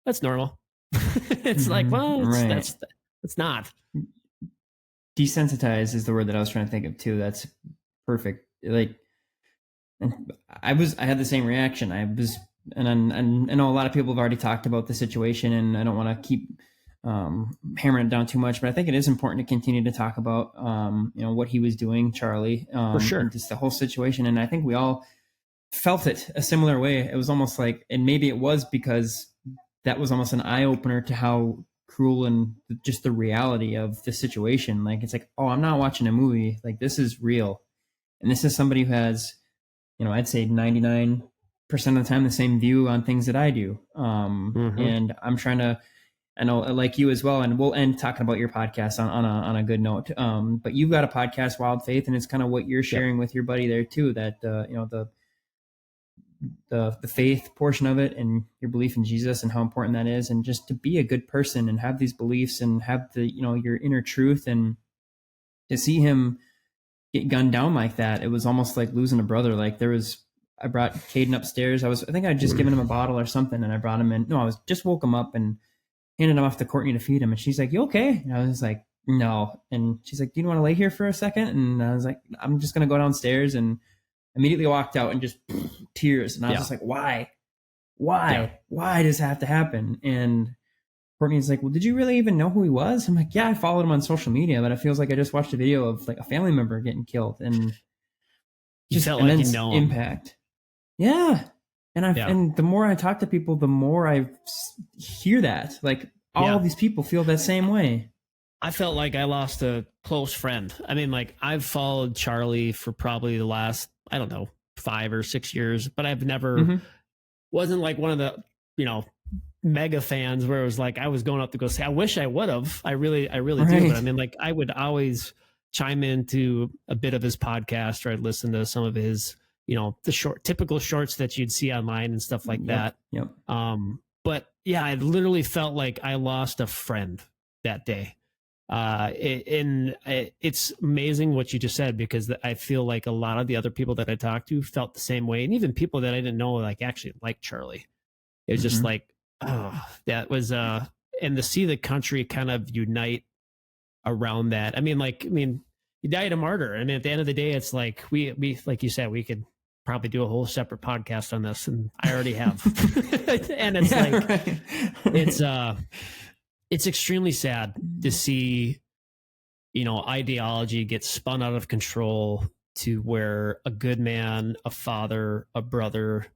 that's normal. It's like, well, Right. that's not. Desensitized is the word that I was trying to think of too. That's perfect. Like, and I had the same reaction. And I know a lot of people have already talked about the situation, and I don't want to keep hammering it down too much, but I think it is important to continue to talk about, what he was doing, Charlie, For and sure. just the whole situation. And I think we all felt it a similar way. It was almost like, and maybe it was because that was almost an eye opener to how cruel and just the reality of the situation. Like, it's like, oh, I'm not watching a movie. Like, this is real. And this is somebody who has, I'd say 99% of the time the same view on things that I do. Mm-hmm. And I'm trying to, I know, like you as well, and we'll end talking about your podcast on a good note. But you've got a podcast, Wild Faith, and it's kind of what you're Yep. sharing with your buddy there too. That the faith portion of it, and your belief in Jesus, and how important that is, and just to be a good person and have these beliefs and have the your inner truth, and to see him get gunned down like that, it was almost like losing a brother. Like, I brought Caden upstairs. I think I'd just given him a bottle or something, and I brought him in. No, I was just woke him up and handed him off to Courtney to feed him. And she's like, "You okay?" And I was like, "No." And she's like, "Do you want to lay here for a second?" And I was like, "I'm just gonna go downstairs." And immediately walked out and just tears. And I was Yeah. just like, "Why? Yeah. Why does it have to happen?" And Courtney's like, "Well, did you really even know who he was?" I'm like, "Yeah, I followed him on social media, but it feels like I just watched a video of like a family member getting killed." And You just felt like you immense know him. impact. Yeah. Yeah. And the more I talk to people, the more I hear that, like, all Yeah. these people feel that same way. I felt like I lost a close friend. I mean, like I've followed Charlie for probably the last, I don't know, 5 or 6 years, but I've never Mm-hmm. wasn't like one of the, you know, mega fans where it was like I was going up to go say, I wish I would have. I really do. But I Right. mean, like I would always chime into a bit of his podcast, or I'd listen to some of his, you know, the typical shorts that you'd see online and stuff like Yep. that. Yep. But yeah, I literally felt like I lost a friend that day. It's amazing what you just said, because I feel like a lot of the other people that I talked to felt the same way, and even people that I didn't know like actually liked Charlie. It was just Mm-hmm. like, oh, that was and to see the country kind of unite around that. I mean, he died a martyr. I mean, at the end of the day, it's like we like you said, we could probably do a whole separate podcast on this, and I already have. And it's Yeah. like Right. it's it's extremely sad to see, you know, ideology get spun out of control to where a good man, a father, a brother,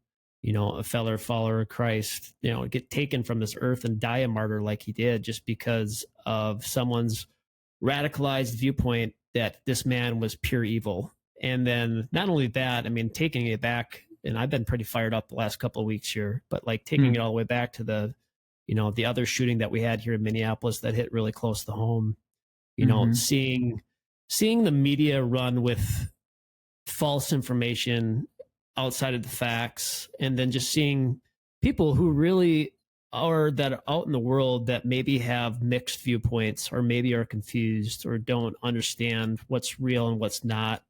you know, a fellow follower of Christ, you know, get taken from this earth and die a martyr like he did, just because of someone's radicalized viewpoint that this man was pure evil. And then not only that, I mean, taking it back, and I've been pretty fired up the last couple of weeks here, but like taking it Mm. all the way back to the, you know, the other shooting that we had here in Minneapolis that hit really close to home, you know, Mm-hmm. seeing the media run with false information outside of the facts, and then just seeing people who really are that are out in the world that maybe have mixed viewpoints, or maybe are confused, or don't understand what's real and what's not,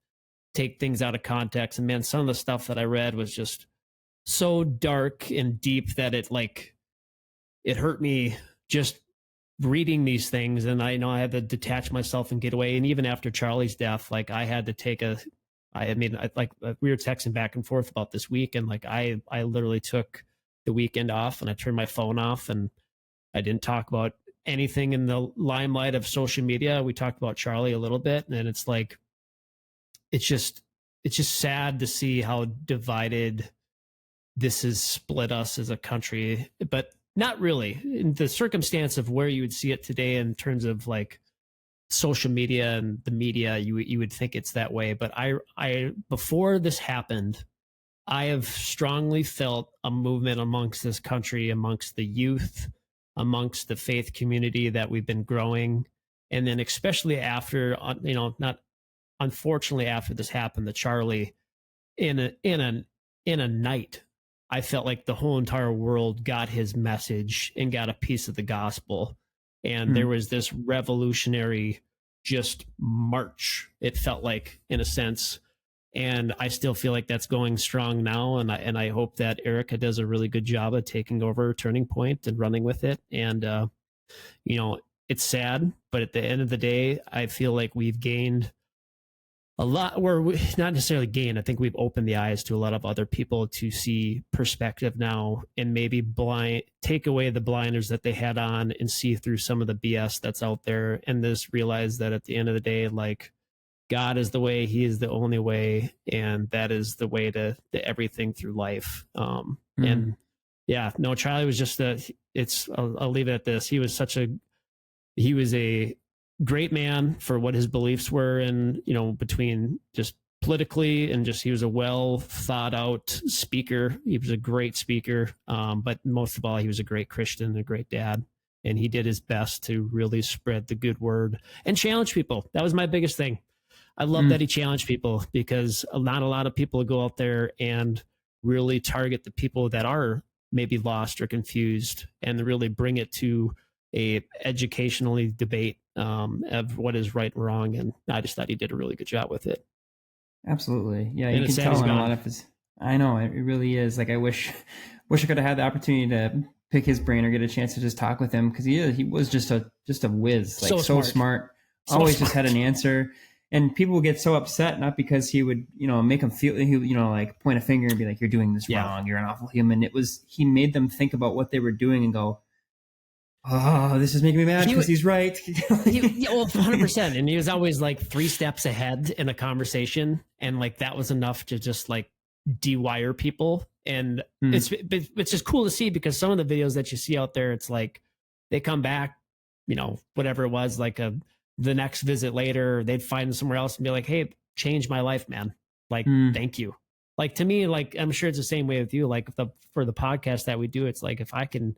take things out of context. And man, some of the stuff that I read was just so dark and deep that it hurt me just reading these things. And I know I had to detach myself and get away. And even after Charlie's death, like I had to take we were texting back and forth about this week, and like I literally took the weekend off, and I turned my phone off, and I didn't talk about anything in the limelight of social media. We talked about Charlie a little bit, and it's like it's just it's just sad to see how divided this has split us as a country, but not really in the circumstance of where you would see it today in terms of like social media and the media, you would think it's that way. But I before this happened, I have strongly felt a movement amongst this country, amongst the youth, amongst the faith community that we've been growing. And then especially after, not unfortunately after this happened to Charlie, in a night, I felt like the whole entire world got his message and got a piece of the gospel. And there was this revolutionary just march, it felt like, in a sense. And I still feel like that's going strong now. And I hope that Erica does a really good job of taking over Turning Point and running with it. And, it's sad, but at the end of the day, I feel like we've gained a lot, or not necessarily gain. I think we've opened the eyes to a lot of other people to see perspective now, and maybe take away the blinders that they had on and see through some of the BS that's out there, and just realize that at the end of the day, like, God is the way, he is the only way, and that is the way to everything through life. And yeah, no, Charlie was just I'll leave it at this. He was a great man for what his beliefs were, and between just politically and just, he was a well thought out speaker. He was a great speaker, but most of all, he was a great Christian, a great dad, and he did his best to really spread the good word and challenge people. That was my biggest thing. I love that he challenged people, because not a lot of people go out there and really target the people that are maybe lost or confused, and really bring it to a educationally debate of what is right and wrong. And I just thought he did a really good job with it. Absolutely. Yeah, And you it's can sad he's tell in a gone. lot of his. I know, it really is. Like, I wish I could have had the opportunity to pick his brain or get a chance to just talk with him, because he was just a whiz, like so smart. Always just had an answer. And people would get so upset, not because he would, make them feel, like point a finger and be like, "You're doing this wrong. You're an awful human." It was, he made them think about what they were doing and go, "Oh, this is making me mad because he's right." 100%. And he was always like 3 steps ahead in a conversation, and like that was enough to just like de-wire people. And it's just cool to see, because some of the videos that you see out there, it's like they come back, whatever it was, like the next visit later, they'd find them somewhere else and be like, "Hey, changed my life, man. Like, thank you." Like, to me, like, I'm sure it's the same way with you. Like, for the podcast that we do, it's like, if I can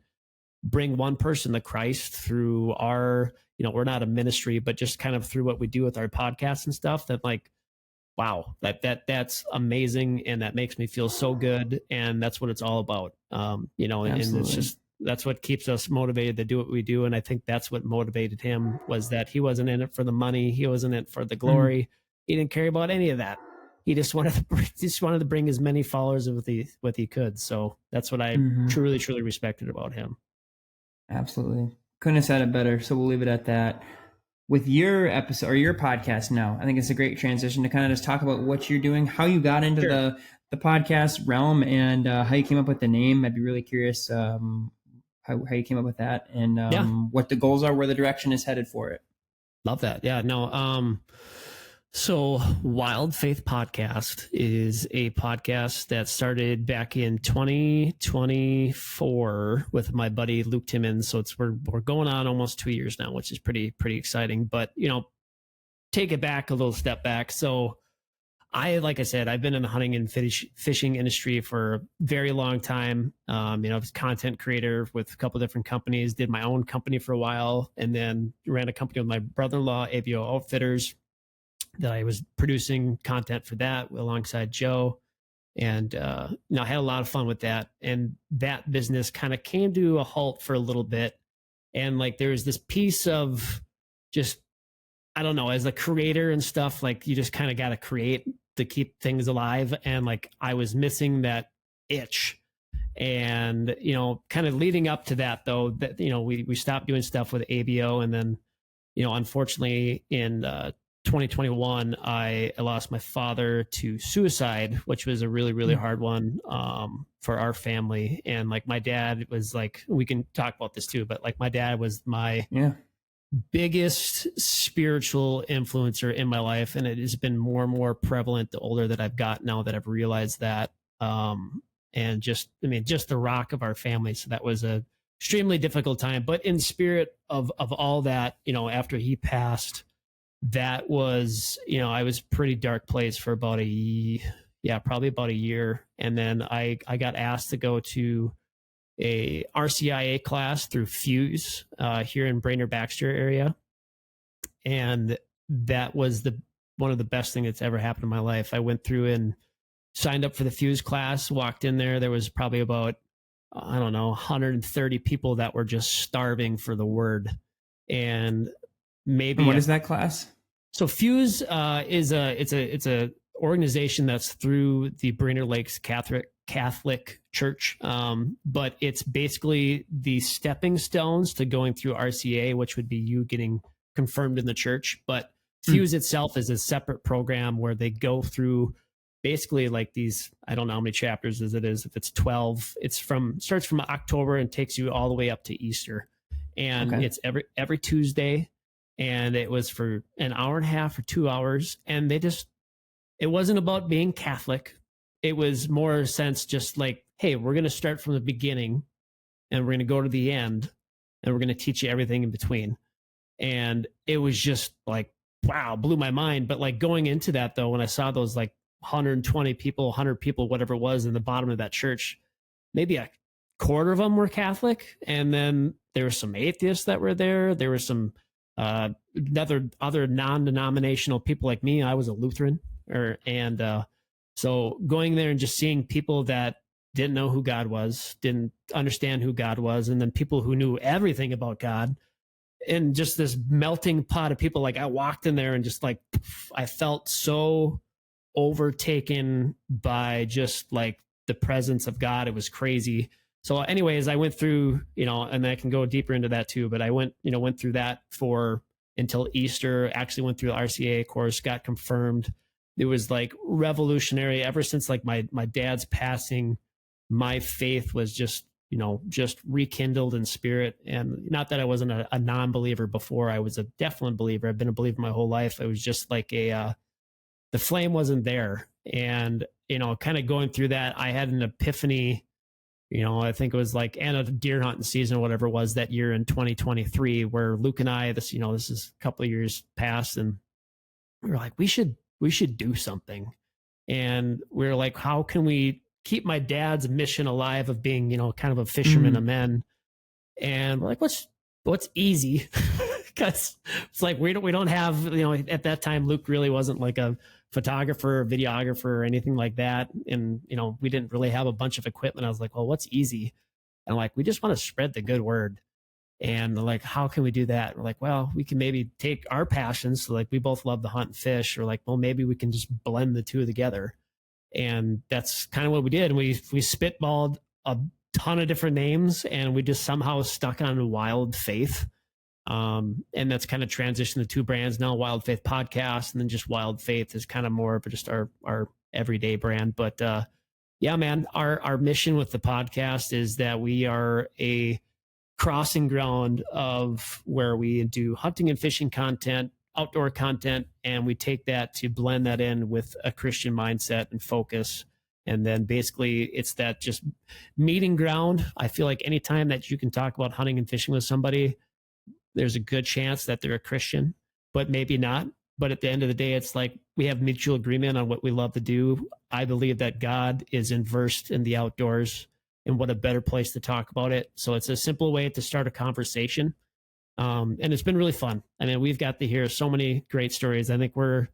bring one person to Christ through our, we're not a ministry, but just kind of through what we do with our podcasts and stuff, that like, wow, that's amazing. And that makes me feel so good. And that's what it's all about. And it's just, that's what keeps us motivated to do what we do. And I think that's what motivated him, was that he wasn't in it for the money. He wasn't in it for the glory. He didn't care about any of that. He just wanted to bring as many followers with what he could. So that's what I truly, truly respected about him. Absolutely. Couldn't have said it better. So we'll leave it at that. With your episode or your podcast now, I think it's a great transition to kind of just talk about what you're doing, how you got into the podcast realm, and how you came up with the name. I'd be really curious how you came up with that, and what the goals are, where the direction is headed for it. Love that. Yeah, no. So Wild Faith Podcast is a podcast that started back in 2024 with my buddy Luke Timmons. So we're going on almost 2 years now, which is pretty exciting. But take it back a little step back. So like I said, I've been in the hunting and fishing industry for a very long time. I was a content creator with a couple different companies, did my own company for a while, and then ran a company with my brother-in-law, ABO Outfitters, that I was producing content for that alongside Joe. And I had a lot of fun with that. And that business kind of came to a halt for a little bit. And like, there was this piece of just, I don't know, as a creator and stuff, like you just kind of got to create to keep things alive. And like, I was missing that itch. And, kind of leading up to that though, that, we stopped doing stuff with ABO. And then, unfortunately in 2021, I lost my father to suicide, which was a really, really hard one for our family. And like, my dad was like, we can talk about this too, but like, my dad was my biggest spiritual influencer in my life. And it has been more and more prevalent the older that I've got, now that I've realized that. And just the rock of our family. So that was a extremely difficult time, but in spirit of all that, after he passed, that was, I was pretty dark place for about probably about a year. And then I got asked to go to a RCIA class through Fuse here in Brainerd Baxter area. And that was one of the best things that's ever happened in my life. I went through and signed up for the Fuse class, walked in there. There was probably about, I don't know, 130 people that were just starving for the word. And maybe. And what is that class? So Fuse is it's a organization that's through the Brainerd Lakes Catholic Church, but it's basically the stepping stones to going through RCA, which would be you getting confirmed in the church. But Fuse itself is a separate program where they go through basically like these, I don't know how many chapters as it is. If it's 12, starts from October and takes you all the way up to Easter. And it's every Tuesday. And it was for an hour and a half or 2 hours. And it wasn't about being Catholic. It was more a sense just like, hey, we're going to start from the beginning and we're going to go to the end and we're going to teach you everything in between. And it was just like, wow, blew my mind. But like going into that though, when I saw those like 120 people, 100 people, whatever it was in the bottom of that church, maybe a quarter of them were Catholic. And then there were some atheists that were there. There were some other non-denominational people like me. I was a Lutheran, so going there and just seeing people that didn't know who God was, didn't understand who God was, and then people who knew everything about God, and just this melting pot of people. Like I walked in there and just like I felt so overtaken by just like the presence of God. It was crazy. So anyways, I went through, and I can go deeper into that too, but I went through that until Easter, actually went through the RCA course, got confirmed. It was like revolutionary. Ever since like my dad's passing, my faith was just rekindled in spirit. And not that I wasn't a non-believer before. I was a definite believer. I've been a believer my whole life. It was just like the flame wasn't there. And, kind of going through that, I had an epiphany. I think it was like end of deer hunting season or whatever it was that year in 2023, where Luke and I, this is a couple of years past, and we were like, we should do something. And we were like, how can we keep my dad's mission alive of being, kind of a fisherman of men? And we're like, what's easy? Because it's like, we don't have, at that time, Luke really wasn't like a photographer or videographer or anything like that. And, we didn't really have a bunch of equipment. I was like, well, what's easy? And like, we just want to spread the good word. And like, how can we do that? We're like, well, we can maybe take our passions. So like, we both love to hunt and fish. Or like, well, maybe we can just blend the two together. And that's kind of what we did. We spitballed a ton of different names, and we just somehow stuck on Wild Faith. And that's kind of transitioned to two brands now, Wild Faith Podcast, and then just Wild Faith is kind of more of just our everyday brand. But yeah, man, our mission with the podcast is that we are a crossing ground of where we do hunting and fishing content, outdoor content, and we take that to blend that in with a Christian mindset and focus. And then basically it's that just meeting ground. I feel like anytime that you can talk about hunting and fishing with somebody, there's a good chance that they're a Christian, but maybe not. But at the end of the day, it's like we have mutual agreement on what we love to do. I believe that God is immersed in the outdoors, and what a better place to talk about it. So it's a simple way to start a conversation. And it's been really fun. I mean, we've got to hear so many great stories. I think we're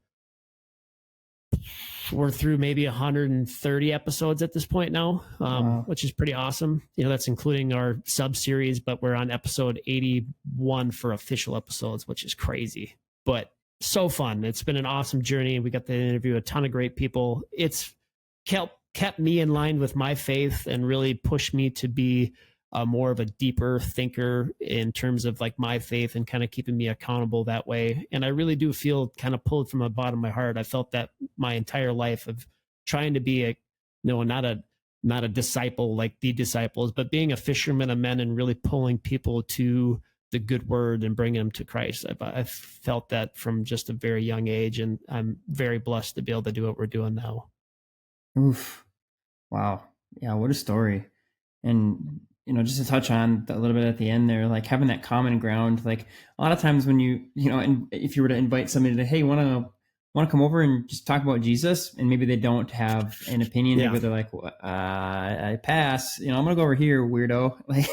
through maybe 130 episodes at this point now, wow, which is pretty awesome. That's including our sub series, but we're on episode 81 for official episodes, which is crazy, but so fun. It's been an awesome journey. We got to interview a ton of great people. It's kept me in line with my faith and really pushed me to be more of a deeper thinker in terms of like my faith, and kind of keeping me accountable that way. And I really do feel kind of pulled from the bottom of my heart. I felt that my entire life of trying to be not a disciple like the disciples, but being a fisherman of men and really pulling people to the good word and bringing them to Christ. I've felt that from just a very young age, and I'm very blessed to be able to do what we're doing now. Oof. Wow. Yeah. What a story. And just to touch on a little bit at the end there, like having that common ground. Like a lot of times when and if you were to invite somebody to, hey, want to come over and just talk about Jesus, and maybe they don't have an opinion, Yeah. maybe they're like, well, I pass. I'm gonna go over here, weirdo. Like,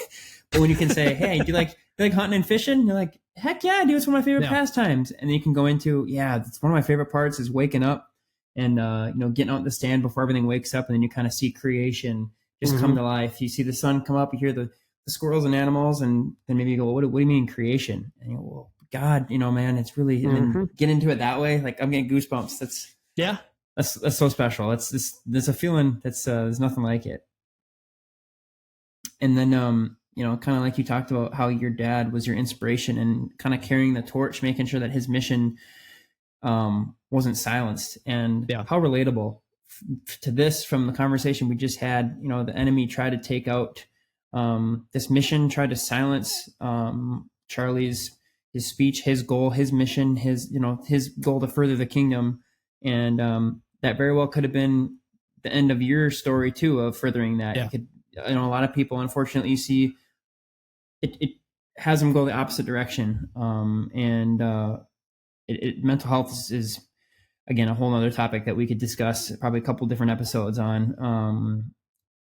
but when you can say, hey, do you like hunting and fishing? You're like, heck yeah, dude, it's one of my favorite pastimes. And then you can go into, yeah, it's one of my favorite parts is waking up and getting out the stand before everything wakes up, and then you kind of see creation just come to life. You see the sun come up, you hear the squirrels and animals, and then maybe you go, what do you mean creation? And you go, well, God, man, it's really, and then get into it that way. Like I'm getting goosebumps. That's so special. There's a feeling that's there's nothing like it. And then kind of like you talked about how your dad was your inspiration and kind of carrying the torch, making sure that his mission wasn't silenced, and how relatable to this from the conversation we just had. The enemy tried to take out this mission, tried to silence Charlie's his speech, his goal, his mission, his goal to further the kingdom, and that very well could have been the end of your story too, of furthering that. You could, a lot of people, unfortunately, you see it has them go the opposite direction, and mental health is again a whole other topic that we could discuss probably a couple different episodes on.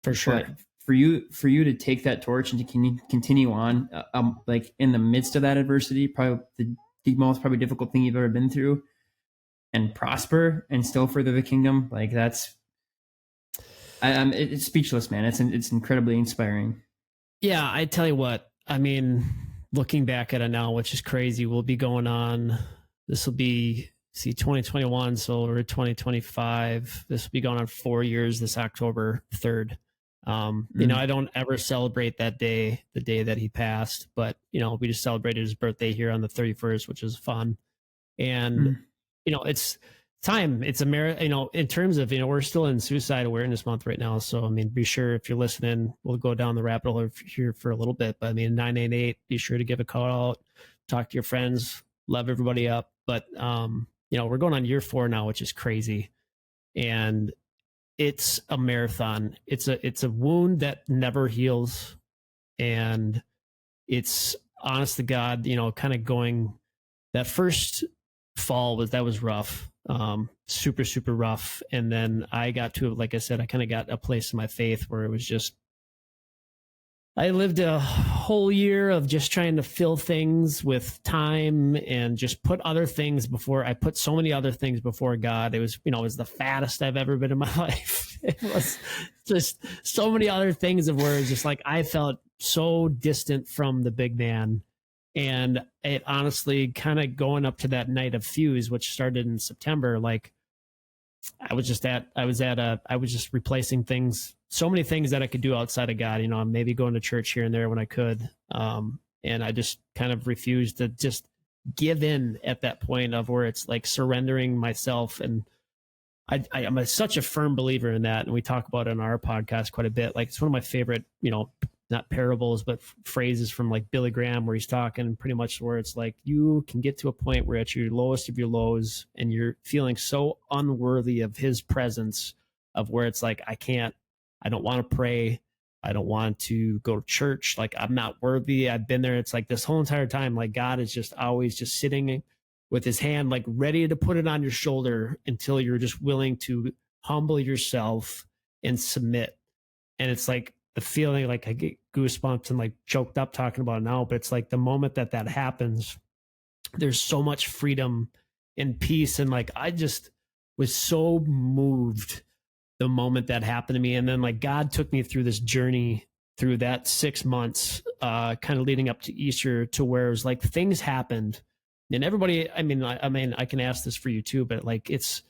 For sure. But for you to take that torch and to continue on, like in the midst of that adversity, probably the most probably difficult thing you've ever been through, and prosper and still further the kingdom, like that's, it's speechless, man. It's incredibly inspiring. Yeah, I tell you what, I mean, looking back at it now, which is crazy, we'll be going on, this will be 2021, so we're 2025. This will be going on 4 years this October 3rd. I don't ever celebrate that day, the day that he passed, but we just celebrated his birthday here on the 31st, which is fun. And it's time. It's a marathon. In terms of we're still in Suicide Awareness Month right now, so I mean, be sure if you're listening, we'll go down the rabbit hole here for a little bit. But I mean, 988. Be sure to give a call out, talk to your friends, love everybody up. But we're going on year 4 now, which is crazy, and it's a marathon. It's a wound that never heals, and it's honest to God, kind of going. That first fall was rough, super super rough, and then I got to, like I said, I kind of got a place in my faith where it was just, I lived a whole year of just trying to fill things with time and just put other things before. I put so many other things before God. It was, it was the fattest I've ever been in my life. It was just so many other things of where it's just like, I felt so distant from the big man. And it honestly kind of going up to that night of Fuse, which started in September, like I was just replacing things, so many things that I could do outside of God, maybe going to church here and there when I could. And I just kind of refused to just give in at that point of where it's like surrendering myself. And I'm such a firm believer in that. And we talk about it on our podcast quite a bit. Like it's one of my favorite, not parables, but phrases from like Billy Graham, where he's talking pretty much where it's like, you can get to a point where at your lowest of your lows and you're feeling so unworthy of his presence, of where it's like, I don't want to pray. I don't want to go to church. Like I'm not worthy. I've been there. It's like this whole entire time, like God is just always just sitting with his hand, like ready to put it on your shoulder until you're just willing to humble yourself and submit. And it's like the feeling, like I get goosebumps and like choked up talking about it now, but it's like the moment that happens, there's so much freedom and peace. And like, I just was so moved the moment that happened to me. And then like God took me through this journey through that 6 months, kind of leading up to Easter, to where it was like things happened. And everybody, I mean, I can ask this for you too, but like it's,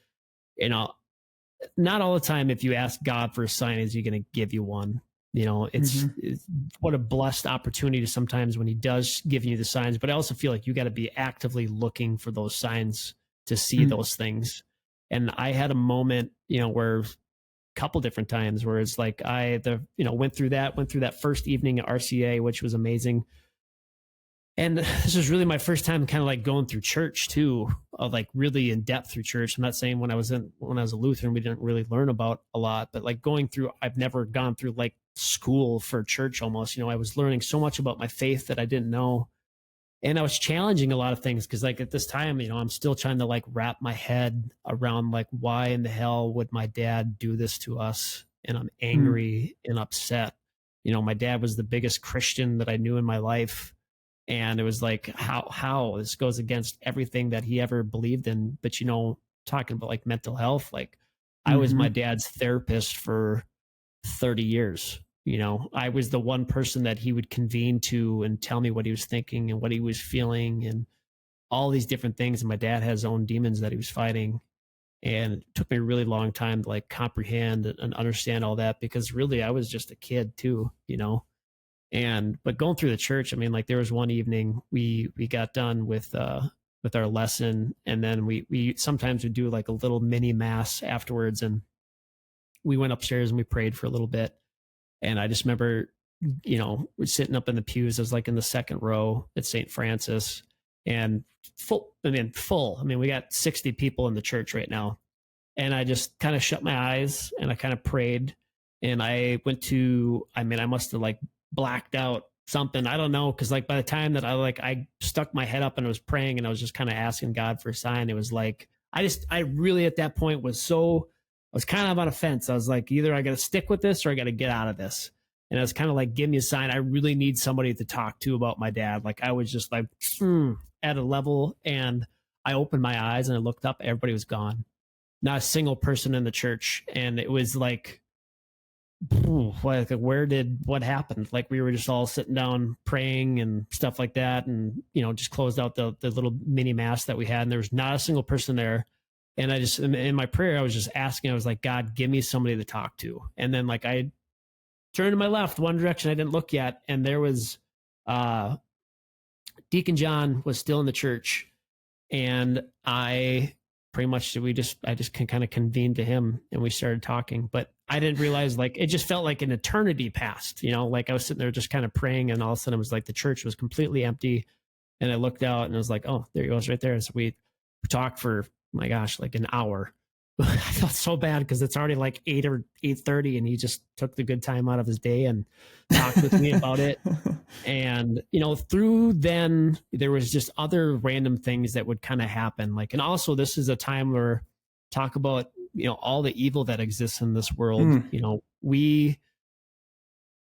not all the time if you ask God for a sign is he going to give you one. It's what a blessed opportunity sometimes when he does give you the signs. But I also feel like you got to be actively looking for those signs to see those things. And I had a moment, where a couple different times where it's like went through that first evening at RCA, which was amazing. And this was really my first time kind of like going through church too, like really in depth through church. I'm not saying when I was a Lutheran, we didn't really learn about a lot, but like going through, I've never gone through like school for church almost. I was learning so much about my faith that I didn't know. And I was challenging a lot of things because like at this time, I'm still trying to like wrap my head around like why in the hell would my dad do this to us? And I'm Mm. angry and upset. My dad was the biggest Christian that I knew in my life. And it was like, how this goes against everything that he ever believed in. But, talking about like mental health, like I was my Mm-hmm. dad's therapist for 30 years. I was the one person that he would convene to and tell me what he was thinking and what he was feeling and all these different things. And my dad has his own demons that he was fighting. And it took me a really long time to like comprehend and understand all that because really I was just a kid too. But going through the church, I mean, like there was one evening we got done with our lesson, and then we sometimes would do like a little mini mass afterwards, and we went upstairs and we prayed for a little bit. And I just remember, we're sitting up in the pews. I was like in the second row at St. Francis, and full. I mean, we got 60 people in the church right now. And I just kind of shut my eyes and I kind of prayed. And I must have like blacked out something. I don't know. Cause like by the time that I stuck my head up and I was praying and I was just kind of asking God for a sign, it was like, I really at that point I was kind of on a fence. I was like, either I got to stick with this or I got to get out of this. And I was kind of like, give me a sign. I really need somebody to talk to about my dad. Like I was just like at a level, and I opened my eyes and I looked up, everybody was gone. Not a single person in the church. And it was like, what happened? Like we were just all sitting down praying and stuff like that. And, just closed out the little mini mass that we had. And there was not a single person there. And I just, in my prayer, I was just asking, I was like, God, give me somebody to talk to. And then like I turned to my left, one direction I didn't look yet. And there was, Deacon John was still in the church. And I just kind of convened to him and we started talking, but I didn't realize like, it just felt like an eternity passed, like I was sitting there just kind of praying, and all of a sudden it was like the church was completely empty. And I looked out and I was like, oh, there he goes right there. So we talked for, my gosh, like an hour. I felt so bad because it's already like 8 or 8:30, and he just took the good time out of his day and talked with me about it. And through then there was just other random things that would kind of happen, like, and also this is a time where talk about all the evil that exists in this world. We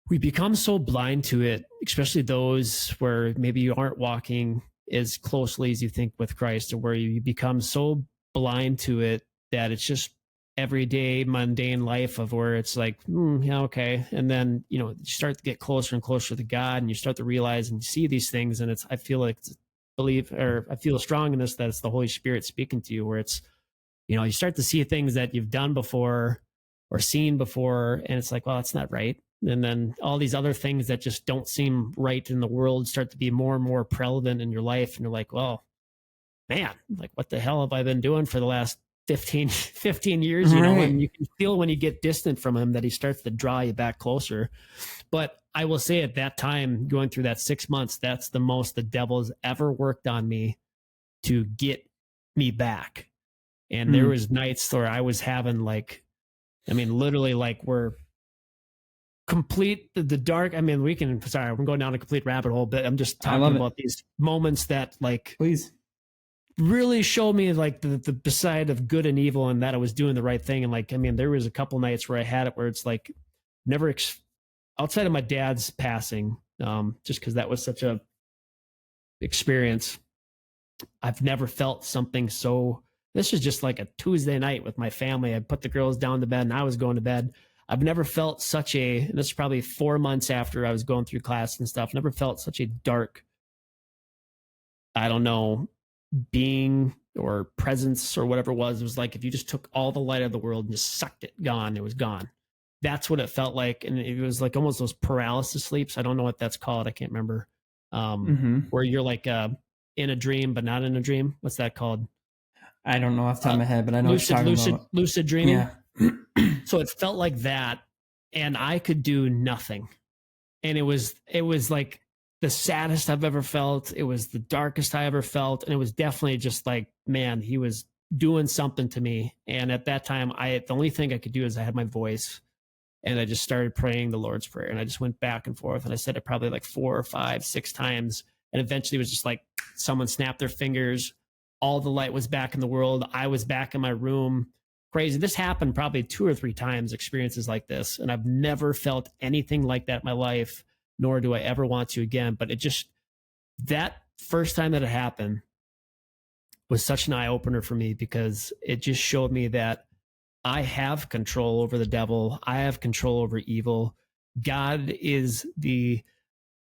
become so blind to it, especially those where maybe you aren't walking as closely as you think with Christ, or where you become so blind to it that it's just everyday mundane life of where it's like, yeah, okay. And then, you start to get closer and closer to God, and you start to realize and see these things. And I feel strong in this, that it's the Holy Spirit speaking to you, where it's, you start to see things that you've done before or seen before. And it's like, well, that's not right. And then all these other things that just don't seem right in the world start to be more and more prevalent in your life. And you're like, well, man, like what the hell have I been doing for the last 15 years, Right. and you can feel when you get distant from him that he starts to draw you back closer. But I will say at that time, going through that 6 months, that's the most the devil's ever worked on me to get me back. And there was nights where I was having like, literally like we're complete the dark. Sorry, we're going down a complete rabbit hole, but I'm just talking about these moments that like, please, really showed me like the side of good and evil, and that I was doing the right thing. And like, there was a couple nights where I had it where it's like never outside of my dad's passing, just because that was such a experience. I've never felt something so. This was just like a Tuesday night with my family. I put the girls down to bed and I was going to bed. I've never felt such and this is probably 4 months after I was going through class and stuff, never felt such a dark, I don't know, being or presence or whatever it was like if you just took all the light of the world and just sucked it, gone, it was gone. That's what it felt like. And it was like almost those paralysis sleeps. I don't know what that's called. I can't remember. Where you're like in a dream, but not in a dream. What's that called? I don't know off the top of my head, but I know what you're talking about. Lucid dreaming. Yeah. So it felt like that, and I could do nothing. And it was like the saddest I've ever felt. It was the darkest I ever felt. And it was definitely just like, man, he was doing something to me. And at that time, the only thing I could do is I had my voice. And I just started praying the Lord's Prayer, and I just went back and forth, and I said it probably like 4 or 5, 6 times. And eventually it was just like someone snapped their fingers. All the light was back in the world. I was back in my room. Crazy. This happened probably 2 or 3 times, experiences like this. And I've never felt anything like that in my life, nor do I ever want to again. But it just, that first time that it happened was such an eye opener for me, because it just showed me that I have control over the devil. I have control over evil. God is the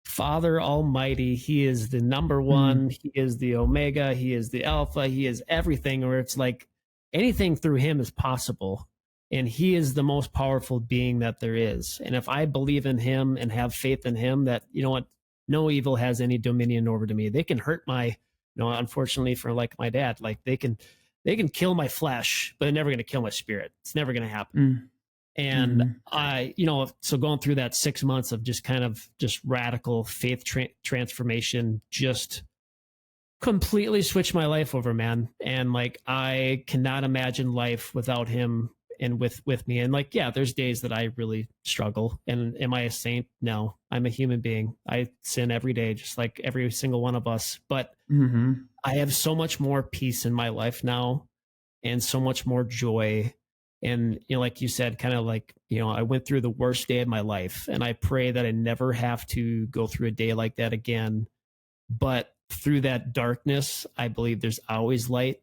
Father Almighty. He is the number one. He is the Omega. He is the Alpha. He is everything, where it's like anything through him is possible. And he is the most powerful being that there is. And if I believe in him and have faith in him, that, you know what, no evil has any dominion over to me. They can hurt my, unfortunately for like my dad, like they can kill my flesh, but they're never going to kill my spirit. It's never going to happen. And I, so going through that 6 months of just kind of just radical faith transformation, just completely switched my life over, man. And like, I cannot imagine life without him and with me. And like, yeah, there's days that I really struggle. And am I a saint? No, I'm a human being. I sin every day, just like every single one of us. But I have so much more peace in my life now, and so much more joy. And, like you said, kind of like, I went through the worst day of my life, and I pray that I never have to go through a day like that again. But through that darkness, I believe there's always light.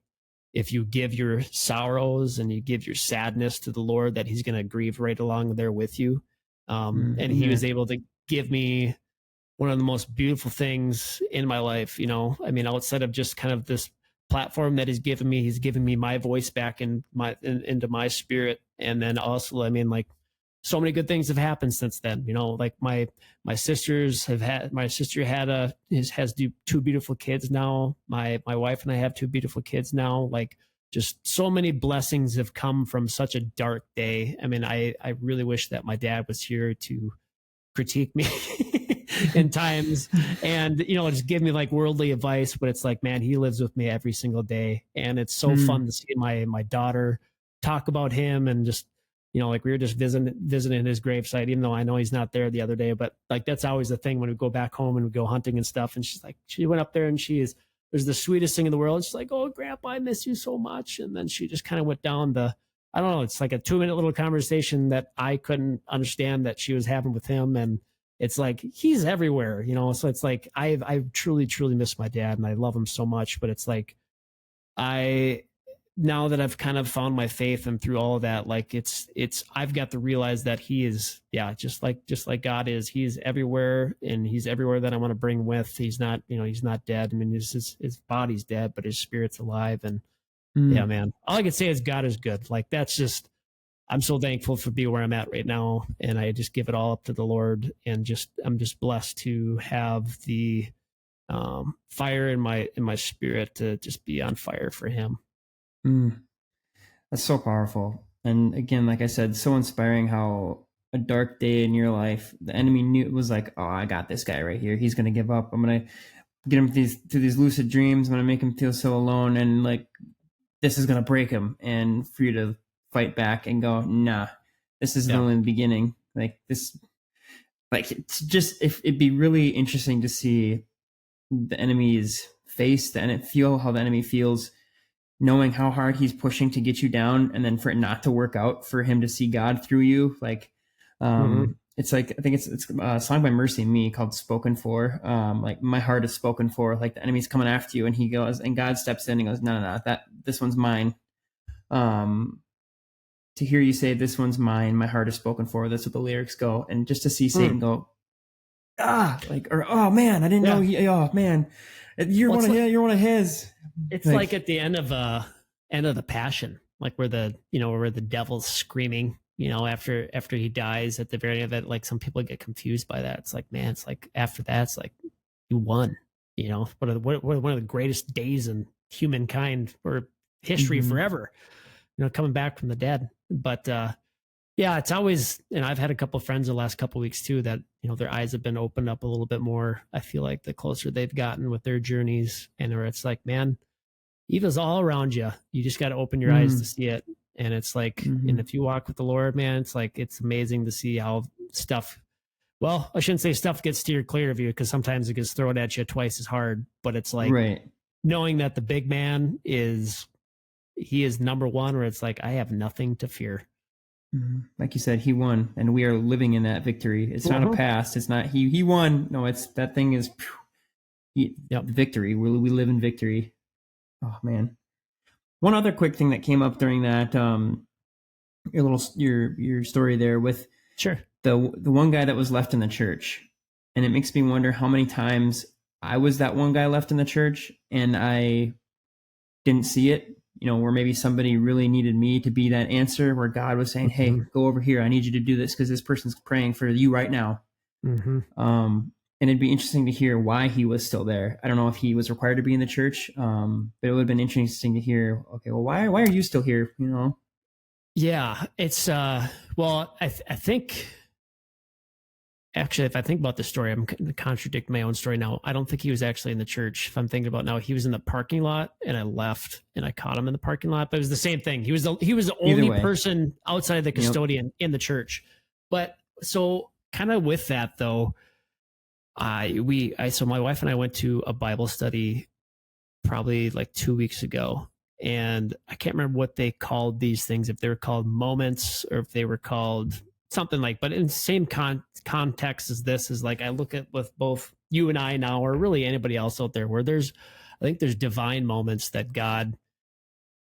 If you give your sorrows and you give your sadness to the Lord, that he's going to grieve right along there with you. And he was able to give me one of the most beautiful things in my life, outside of just kind of this platform that he's given me my voice back into my spirit. And then also, like, so many good things have happened since then. Like my sister has 2 beautiful kids now. My wife and I have 2 beautiful kids now. Like, just so many blessings have come from such a dark day. I really wish that my dad was here to critique me in times and, just give me like worldly advice. But it's like, man, he lives with me every single day. And it's so fun to see my daughter talk about him, and just, like we were just visiting his gravesite, even though I know he's not there the other day. But like, that's always the thing when we go back home and we go hunting and stuff. And she's like, she went up there and there's the sweetest thing in the world. She's like, oh, Grandpa, I miss you so much. And then she just kind of went down I don't know, it's like a 2-minute little conversation that I couldn't understand that she was having with him. And it's like, he's everywhere, so it's like, I truly, truly miss my dad, and I love him so much. But it's like, now that I've kind of found my faith, and through all of that, like I've got to realize that he is, just like God is, he's everywhere, and he's everywhere that I want to bring with. He's not, he's not dead. His body's dead, but his spirit's alive. And yeah, man, all I can say is God is good. Like, that's just, I'm so thankful for being where I'm at right now. And I just give it all up to the Lord, and I'm just blessed to have the fire in my spirit to just be on fire for him. That's so powerful. And again, like I said, so inspiring how a dark day in your life, the enemy knew it was like, oh, I got this guy right here. He's going to give up. I'm going to get him to these lucid dreams. I'm going to make him feel so alone. And like, this is going to break him. And for you to fight back and go, nah, this is only the beginning. Like this, like, it's just, if it'd be really interesting to see the enemy's face, and feel how the enemy feels, knowing how hard he's pushing to get you down, and then for it not to work out, for him to see God through you. Like, it's like, I think it's a song by Mercy Me called Spoken For. Like, my heart is spoken for, like the enemy's coming after you, and he goes, and God steps in and goes, no, this one's mine. To hear you say, this one's mine, my heart is spoken for. That's what the lyrics go. And just to see Satan go, oh man, I didn't know oh man, you're one of his. It's like at the end of the Passion, like where the devil's screaming, after he dies at the very end of it. Like, some people get confused by that. It's like, man, it's like, after that, it's like, you won, one of the greatest days in humankind or history forever, coming back from the dead. But yeah, it's always, and I've had a couple of friends the last couple of weeks too, that, their eyes have been opened up a little bit more. I feel like the closer they've gotten with their journeys, and where it's like, man, evil's all around you. You just got to open your eyes to see it. And it's like, and Mm-hmm. if you walk with the Lord, man, it's like, it's amazing to see how stuff, well, I shouldn't say stuff gets steered clear of you, because sometimes it gets thrown at you twice as hard, but it's like Right. knowing that the big man is, he is number one, where it's like, I have nothing to fear. Mm-hmm. Like you said, he won, and we are living in that victory. It's not a Uh-huh. past. It's not he won. No, it's that thing is Yep. victory. We live in victory. Oh man. One other quick thing that came up during that your story there with Sure. the one guy that was left in the church, and it makes me wonder how many times I was that one guy left in the church and I didn't see it. Where maybe somebody really needed me to be that answer, where God was saying, "Hey, Mm-hmm. go over here. I need you to do this because this person's praying for you right now." Mm-hmm. And it'd be interesting to hear why he was still there. I don't know if he was required to be in the church, but it would have been interesting to hear. Okay, well, why are you still here? Yeah, it's well, I think, actually, if I think about the story, I'm going to contradict my own story now. I don't think he was actually in the church. If I'm thinking about now, he was in the parking lot, and I left, and I caught him in the parking lot. But it was the same thing. He was the Either only way, person outside the yep. custodian in the church. But so kind of with that though, so my wife and I went to a Bible study probably like 2 weeks ago. And I can't remember what they called these things, if they were called moments or if they were called something like, but in the same context as this, is like, I look at with both you and I now, or really anybody else out there, where I think there's divine moments that God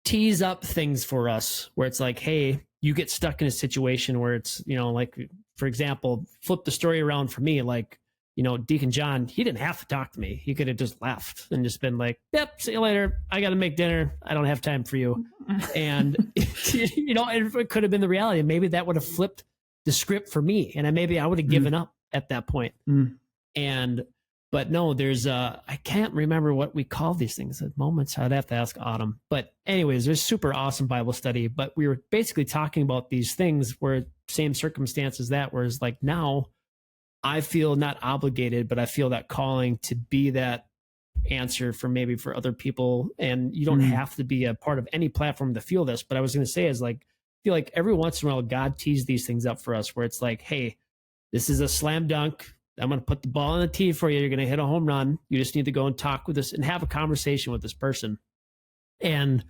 tease up things for us, where it's like, hey, you get stuck in a situation where it's, like, for example, flip the story around for me, like, Deacon John, he didn't have to talk to me. He could have just left and just been like, yep, see you later. I got to make dinner. I don't have time for you. And, it could have been the reality. Maybe that would have flipped the script for me. And maybe I would have given up at that point. Mm. But no, there's I can't remember what we call these things at moments. I'd have to ask Autumn. But anyways, there's super awesome Bible study. But we were basically talking about these things where same circumstances that, whereas like now I feel not obligated, but I feel that calling to be that answer for other people. And you don't have to be a part of any platform to feel this. But I was going to say is like, I feel like every once in a while, God tees these things up for us where it's like, hey, this is a slam dunk. I'm going to put the ball on the tee for you. You're going to hit a home run. You just need to go and talk with this and have a conversation with this person. And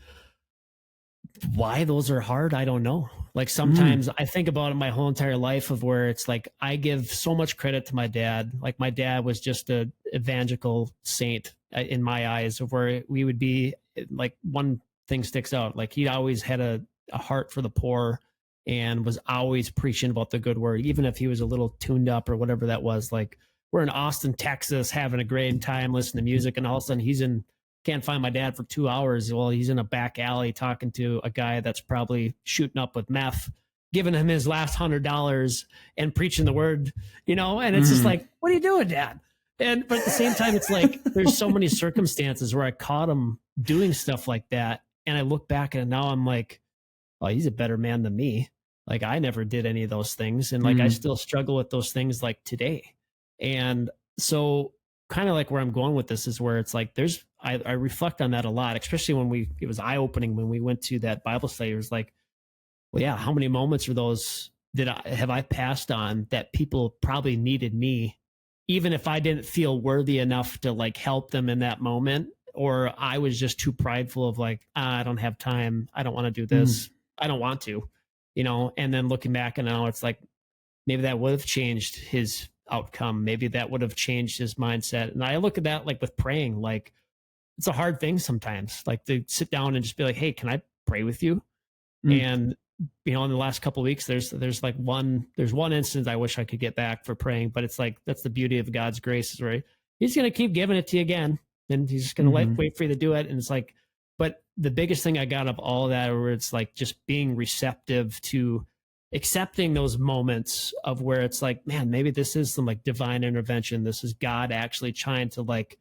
why those are hard, I don't know. Like sometimes I think about it my whole entire life of where it's like, I give so much credit to my dad. Like my dad was just a evangelical saint in my eyes, of where we would be like, one thing sticks out. Like he always had a heart for the poor and was always preaching about the good word, even if he was a little tuned up or whatever that was. Like we're in Austin, Texas, having a great time listening to music, and all of a sudden can't find my dad for 2 hours. Well, he's in a back alley talking to a guy that's probably shooting up with meth, giving him his last $100 and preaching the word, and it's just like, what are you doing, Dad? But at the same time, it's like, there's so many circumstances where I caught him doing stuff like that. And I look back and now I'm like, oh, he's a better man than me. Like I never did any of those things. And like, I still struggle with those things like today. And so kind of like where I'm going with this is where it's like, I reflect on that a lot, especially when it was eye opening when we went to that Bible study. It was like, well, yeah, how many moments are those have I passed on that people probably needed me, even if I didn't feel worthy enough to like help them in that moment, or I was just too prideful of like, I don't have time. I don't want to do this. I don't want to, and then looking back and now it's like, maybe that would have changed his outcome. Maybe that would have changed his mindset. And I look at that like with praying, like it's a hard thing sometimes, like to sit down and just be like, hey, can I pray with you? And in the last couple of weeks, there's one instance I wish I could get back for praying, but it's like, that's the beauty of God's grace, is right? He's going to keep giving it to you again. And he's just going to wait for you to do it. And it's like, but the biggest thing I got of all of that, where it's like just being receptive to accepting those moments of where it's like, man, maybe this is some like divine intervention. This is God actually trying to like,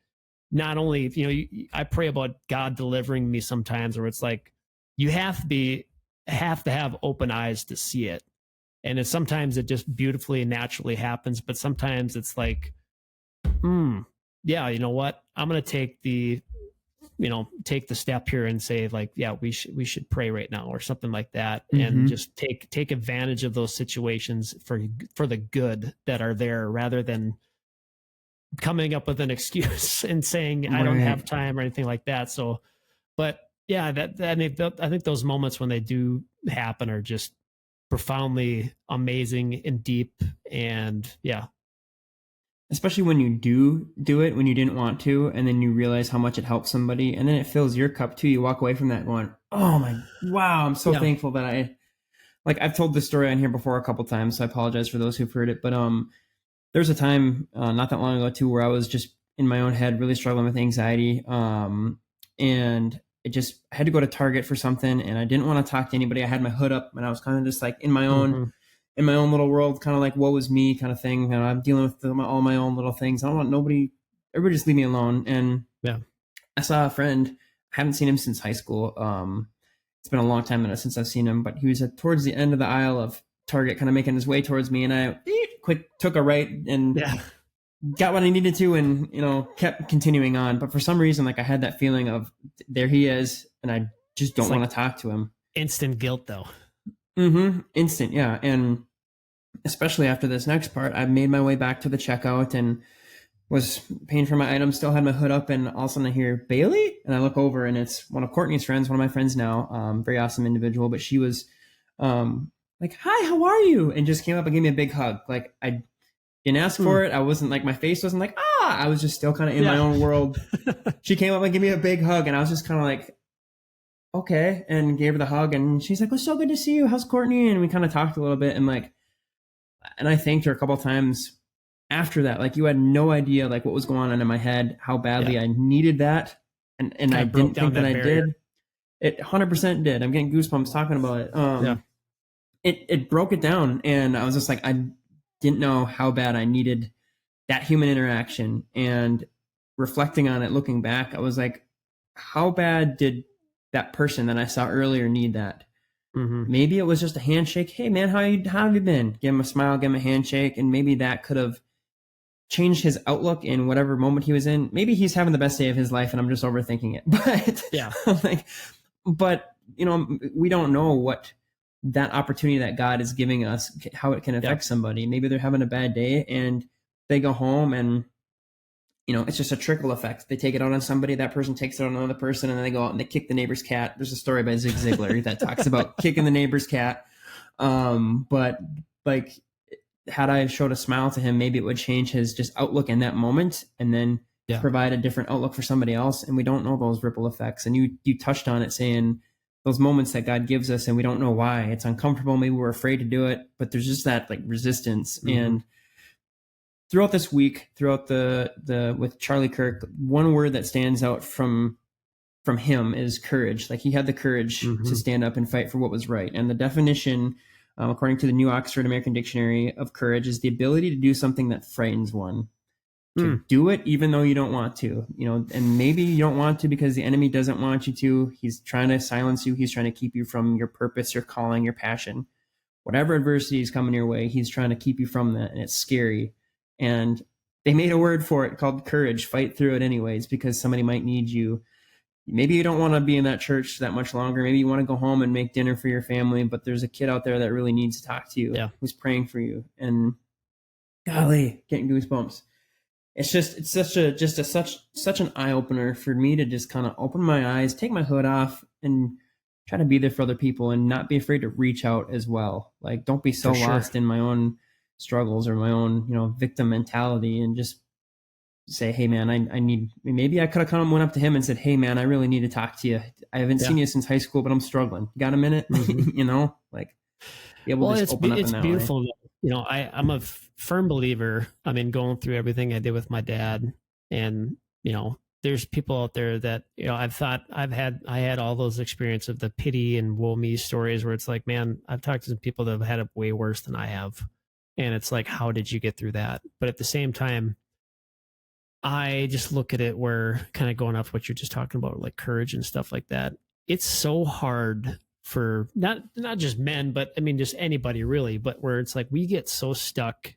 not only, I pray about God delivering me sometimes, where it's like, you have to have open eyes to see it. And sometimes it just beautifully and naturally happens. But sometimes it's like, yeah, you know what? I'm going to take the take the step here and say like, yeah, we should pray right now or something like that, and Mm-hmm. just take advantage of those situations for the good that are there, rather than coming up with an excuse and saying I don't have Right. time or anything like that. So, but yeah, I think those moments when they do happen are just profoundly amazing and deep, and yeah. Especially when you do it when you didn't want to, and then you realize how much it helps somebody, and then it fills your cup too. You walk away from that going, "Oh my, wow! I'm so Yeah. thankful that I've told this story on here before a couple times, so I apologize for those who've heard it. But there's a time not that long ago too where I was just in my own head, really struggling with anxiety, and I had to go to Target for something, and I didn't want to talk to anybody. I had my hood up, and I was kind of just like Mm-hmm. in my own little world, kind of like woe is me kind of thing. And I'm dealing with all my own little things. I don't want nobody, everybody just leave me alone. And Yeah. I saw a friend. I haven't seen him since high school. It's been a long time since I've seen him, but he was towards the end of the aisle of Target, kind of making his way towards me. And I quick took a right and Yeah. got what I needed to, and kept continuing on. But for some reason, like I had that feeling of there he is, and I just don't want to talk to him. Instant guilt though. Mm-hmm. Instant, yeah. And especially after this next part, I made my way back to the checkout and was paying for my items, still had my hood up, and all of a sudden I hear Bailey, and I look over, and it's one of Courtney's friends, one of my friends now, very awesome individual, but she was like, "Hi, how are you?" and just came up and gave me a big hug. Like I didn't ask for it. I wasn't like, my face wasn't like, I was just still kind of in my own world. She came up and gave me a big hug, and I was just kind of like, okay, and gave her the hug, and she's like, "Well, so good to see you. How's Courtney?" And we kind of talked a little bit, and I thanked her a couple of times after that. Like, you had no idea like what was going on in my head, how badly I needed that, and I didn't think that I did. It 100% did. I'm getting goosebumps talking about it. It broke it down, and I was just like, I didn't know how bad I needed that human interaction. And reflecting on it, looking back, I was like, how bad did that person that I saw earlier need that? Mm-hmm. Maybe it was just a handshake. "Hey man, how have you been?" Give him a smile, give him a handshake, and maybe that could have changed his outlook in whatever moment he was in. Maybe he's having the best day of his life, and I'm just overthinking it. But Yeah. like, but we don't know what that opportunity that God is giving us, how it can affect somebody. Maybe they're having a bad day, and they go home, and it's just a trickle effect. They take it out on somebody, that person takes it on another person, and then they go out and they kick the neighbor's cat. There's a story by Zig Ziglar that talks about kicking the neighbor's cat. But like, had I showed a smile to him, maybe it would change his just outlook in that moment, and then provide a different outlook for somebody else. And we don't know those ripple effects. And you touched on it, saying those moments that God gives us, and we don't know why. It's uncomfortable. Maybe we're afraid to do it, but there's just that like resistance. Mm-hmm. And throughout this week, throughout the with Charlie Kirk, one word that stands out from him is courage. Like, he had the courage to stand up and fight for what was right. And the definition, according to the New Oxford American Dictionary, of courage is the ability to do something that frightens one. To do it even though you don't want to, and maybe you don't want to because the enemy doesn't want you to. He's trying to silence you. He's trying to keep you from your purpose, your calling, your passion. Whatever adversity is coming your way, he's trying to keep you from that, and it's scary. And they made a word for it called courage. Fight through it anyways, because somebody might need you. Maybe you don't want to be in that church that much longer. Maybe you want to go home and make dinner for your family, but there's a kid out there that really needs to talk to you, who's praying for you. And golly, getting goosebumps. It's such an eye opener for me to just kind of open my eyes, take my hood off, and try to be there for other people, and not be afraid to reach out as well. Like, don't be so lost in my own struggles or my own, victim mentality, and just say, "Hey man, I need," maybe I could have come and went up to him and said, "Hey man, I really need to talk to you. I haven't seen you since high school, but I'm struggling. You got a minute?" Like, be able to just open up in that way. It's beautiful. I'm a firm believer. I mean, going through everything I did with my dad, and there's people out there that I had all those experiences of the pity and woe me stories where it's like, man, I've talked to some people that have had it way worse than I have, and it's like, how did you get through that? But at the same time, I just look at it where, kind of going off what you're just talking about, like courage and stuff like that. It's so hard for not just men, but I mean, just anybody really, but where it's like, we get so stuck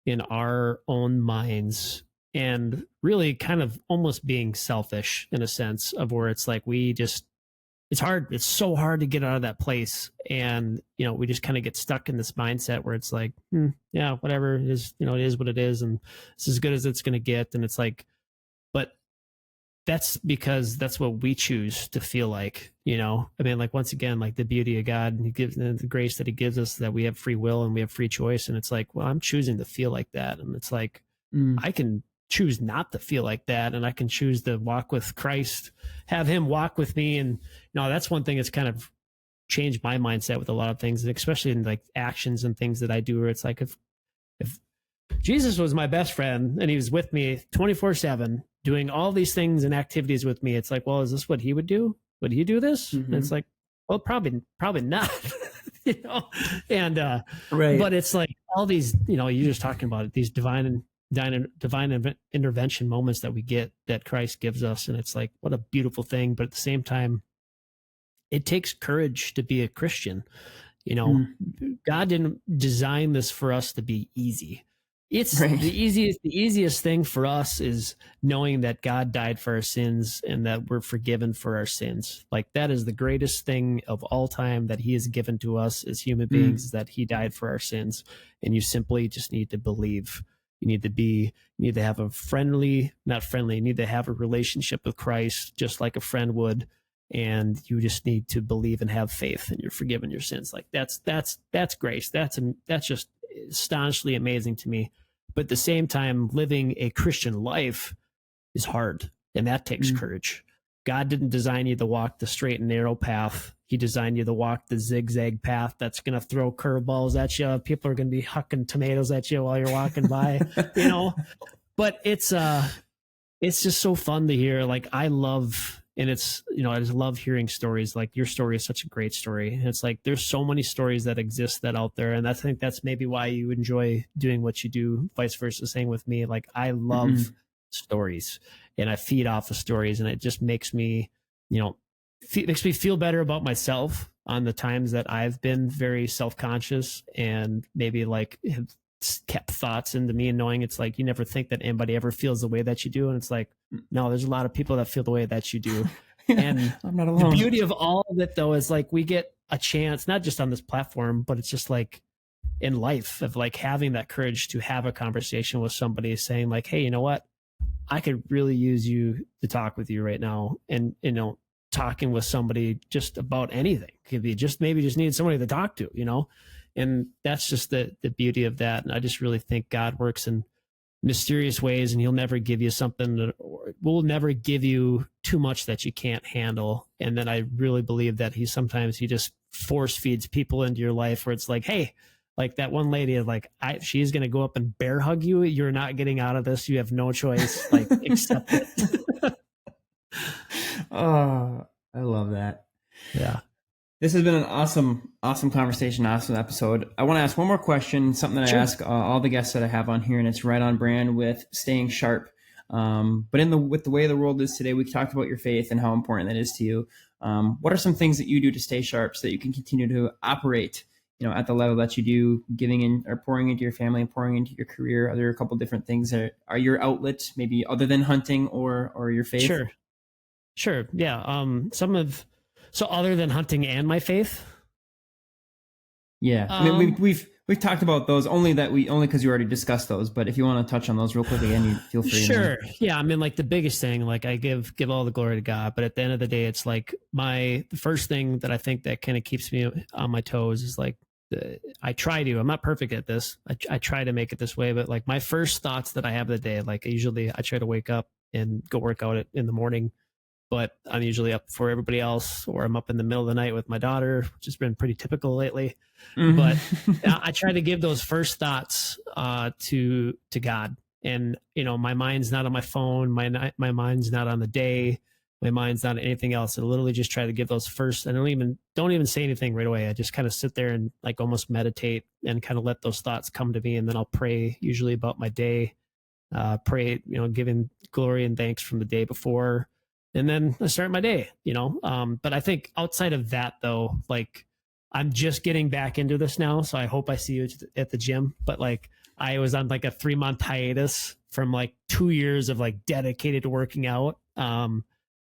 in our own minds and really kind of almost being selfish in a sense of where it's like it's hard. It's so hard to get out of that place. And, we just kind of get stuck in this mindset where it's like, yeah, whatever it is, it is what it is. And it's as good as it's going to get. And it's like, but that's because that's what we choose to feel like, like once again, like the beauty of God, and he gives the grace that he gives us, that we have free will and we have free choice. And it's like, well, I'm choosing to feel like that. And it's like, I can choose not to feel like that. And I can choose to walk with Christ, have him walk with me. And that's one thing that's kind of changed my mindset with a lot of things, and especially in like actions and things that I do, where it's like, if Jesus was my best friend and he was with me 24/7 doing all these things and activities with me, it's like, well, is this what he would do? Would he do this? And it's like, well, probably not, and right. But it's like all these, you're just talking about it, these divine intervention moments that we get, that Christ gives us. And it's like, what a beautiful thing. But at the same time, it takes courage to be a Christian. God didn't design this for us to be easy. It's right. The easiest thing for us is knowing that God died for our sins and that we're forgiven for our sins. Like, that is the greatest thing of all time that he has given to us as human beings, is that he died for our sins. And you simply just need to believe. You need to have you need to have a relationship with Christ just like a friend would. And you just need to believe and have faith, and you're forgiven your sins. Like, that's grace. That's just astonishingly amazing to me. But at the same time, living a Christian life is hard, and that takes courage. God didn't design you to walk the straight and narrow path. He designed you to walk the zigzag path that's going to throw curveballs at you. People are going to be hucking tomatoes at you while you're walking by, But it's just so fun to hear. Like, I love. And it's, I just love hearing stories. Like, your story is such a great story. And it's like, there's so many stories that exist that out there. And I think that's maybe why you enjoy doing what you do, vice versa, same with me. Like, I love stories, and I feed off of stories, and it just makes me, makes me feel better about myself on the times that I've been very self-conscious and maybe like have kept thoughts into me, and knowing it's like, you never think that anybody ever feels the way that you do. And it's like, no, there's a lot of people that feel the way that you do. And I'm not alone. The beauty of all of it, though, is like, we get a chance, not just on this platform, but it's just like in life, of like having that courage to have a conversation with somebody, saying like, hey, you know what? I could really use you to talk with you right now. And, talking with somebody just about anything. Could be just maybe just need somebody to talk to, and that's just the beauty of that. And I just really think God works in mysterious ways, and he'll never give you something, or will never give you too much that you can't handle. And then I really believe that he just force feeds people into your life, where it's like, hey, like that one lady, like, she's going to go up and bear hug you. You're not getting out of this. You have no choice. Like, accept it. Oh, I love that. Yeah. This has been an awesome conversation, awesome episode. I want to ask one more question, something that I ask all the guests that I have on here, and it's right on brand with staying sharp. But with the way the world is today, we talked about your faith and how important that is to you. What are some things that you do to stay sharp so that you can continue to operate, at the level that you do, giving in or pouring into your family and pouring into your career? Are there a couple different things that are your outlet, maybe other than hunting or your faith? Sure. Yeah. So other than hunting and my faith? Yeah. I mean, we've talked about those only because you already discussed those, but if you want to touch on those real quick again, you feel free. Sure. Yeah. I mean, like, the biggest thing, like, I give all the glory to God, but at the end of the day, it's like the first thing that I think that kind of keeps me on my toes is like, I'm not perfect at this. I try to make it this way, but like, my first thoughts that I have of the day, like, I try to wake up and go work out in the morning, but I'm usually up before everybody else, or I'm up in the middle of the night with my daughter, which has been pretty typical lately. But I try to give those first thoughts to God. And, my mind's not on my phone. My mind's not on the day. My mind's not on anything else. I literally just try to give those first. I don't even say anything right away. I just kind of sit there and like almost meditate and kind of let those thoughts come to me. And then I'll pray usually about my day, pray, giving glory and thanks from the day before. And then I start my day, but I think outside of that, though, like, I'm just getting back into this now. So I hope I see you at the gym. But like, I was on like a 3-month hiatus from like 2 years of like dedicated to working out.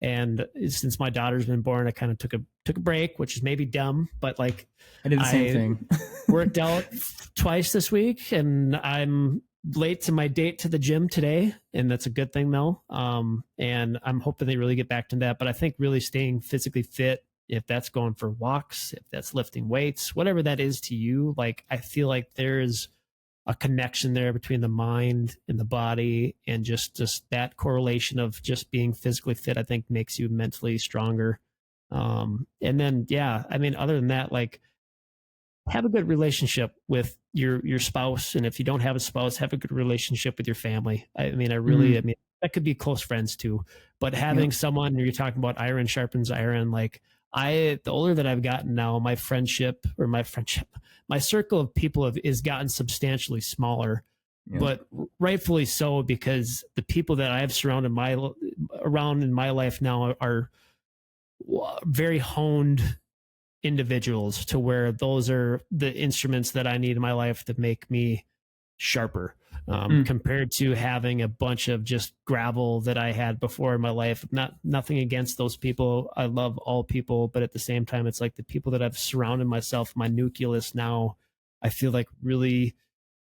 And since my daughter's been born, I kind of took a break, which is maybe dumb, but like I did the same thing. worked out twice this week, and I'm late to my date to the gym today, and that's a good thing though. And I'm hoping they really get back to that. But I think really staying physically fit, if that's going for walks, if that's lifting weights, whatever that is to you, like I feel like there's a connection there between the mind and the body, and just that correlation of just being physically fit, I think makes you mentally stronger. And then, yeah, I mean, other than that, like have a good relationship with your spouse. And if you don't have a spouse, have a good relationship with your family. I mean, I mean, that could be close friends too, but having someone, you're talking about iron sharpens iron. Like the older that I've gotten now, my circle of people is gotten substantially smaller, but rightfully so, because the people that I have surrounded around in my life now are very honed individuals, to where those are the instruments that I need in my life to make me sharper, compared to having a bunch of just gravel that I had before in my life. Nothing against those people. I love all people, but at the same time, it's like the people that I've surrounded myself, my nucleus now, I feel like really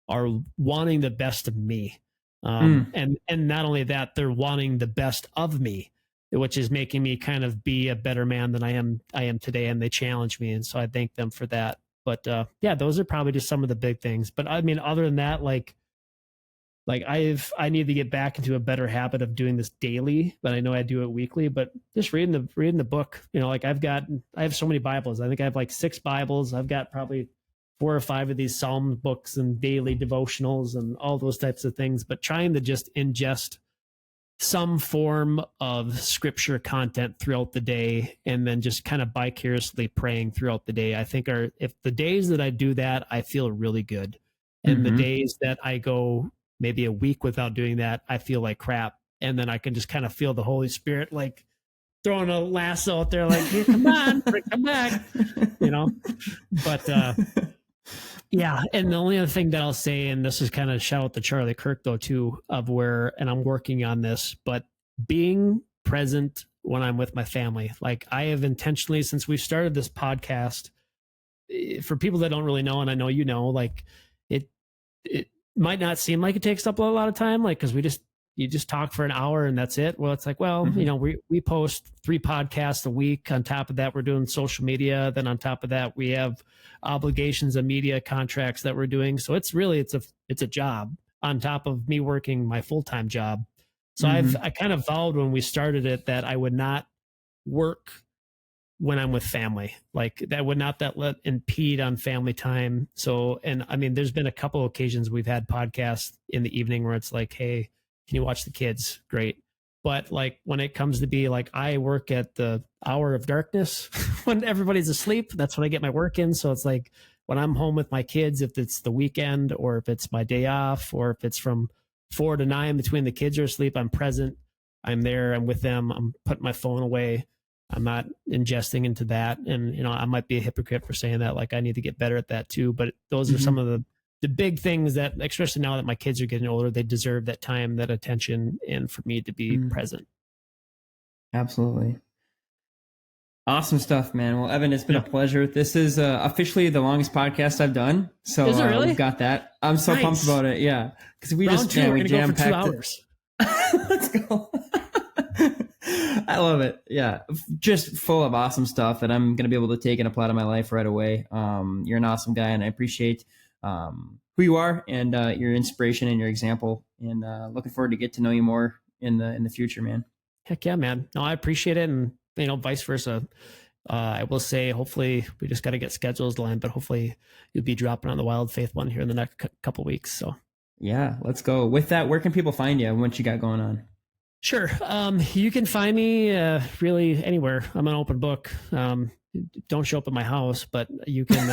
are wanting the best of me. And not only that, they're wanting the best of me, which is making me kind of be a better man than I am today. And they challenge me. And so I thank them for that. But yeah, those are probably just some of the big things. But I mean, other than that, like I need to get back into a better habit of doing this daily, but I know I do it weekly. But just reading the book, you know, like I have so many Bibles. I think I have like 6 Bibles. I've got probably 4 or 5 of these Psalm books and daily devotionals and all those types of things. But trying to just ingest some form of scripture content throughout the day, and then just kind of vicariously praying throughout the day, I think if the days that I do that, I feel really good. And the days that I go maybe a week without doing that, I feel like crap. And then I can just kind of feel the Holy Spirit like throwing a lasso out there, like, hey, come on, come back, you know. But yeah, and the only other thing that I'll say, and this is kind of shout out to Charlie Kirk though too, and I'm working on this, but being present when I'm with my family. Like I have intentionally, since we started this podcast, for people that don't really know, and I know you know, like it might not seem like it takes up a lot of time, like because you just talk for an hour and that's it. Well, it's like, well, you know, we post 3 podcasts a week. On top of that, we're doing social media. Then on top of that, we have obligations and media contracts that we're doing. So it's a job on top of me working my full-time job. So I kind of vowed when we started it that I would not work when I'm with family, like that would not let impede on family time. So, and I mean, there's been a couple of occasions we've had podcasts in the evening where it's like, hey, can you watch the kids? Great. But like when it comes to be like, I work at the hour of darkness when everybody's asleep, that's when I get my work in. So it's like when I'm home with my kids, if it's the weekend or if it's my day off, or if it's from 4 to 9 between the kids are asleep, I'm present. I'm there. I'm with them. I'm putting my phone away. I'm not ingesting into that. And, you know, I might be a hypocrite for saying that, like I need to get better at that too. But those are some of the big things that, especially now that my kids are getting older, they deserve that time, that attention, and for me to be present. Absolutely. Awesome stuff, man. Well, Evan, it's been a pleasure. This is officially the longest podcast I've done. So is it really? We've got that. I'm so pumped about it. Yeah. Because we Round 2, we jam packed 2 hours. Let's go. I love it. Yeah. Just full of awesome stuff that I'm going to be able to take and apply to my life right away. You're an awesome guy, and I appreciate who you are and your inspiration and your example, and looking forward to get to know you more in the future, man. Heck yeah, man. No, I appreciate it. And, you know, vice versa. I will say, hopefully we just got to get schedules aligned, but hopefully you'll be dropping on the Wild Faith one here in the next couple weeks. So yeah, let's go. With that, where can people find you and what you got going on? Sure. You can find me really anywhere. I'm an open book. Don't show up at my house, but you can,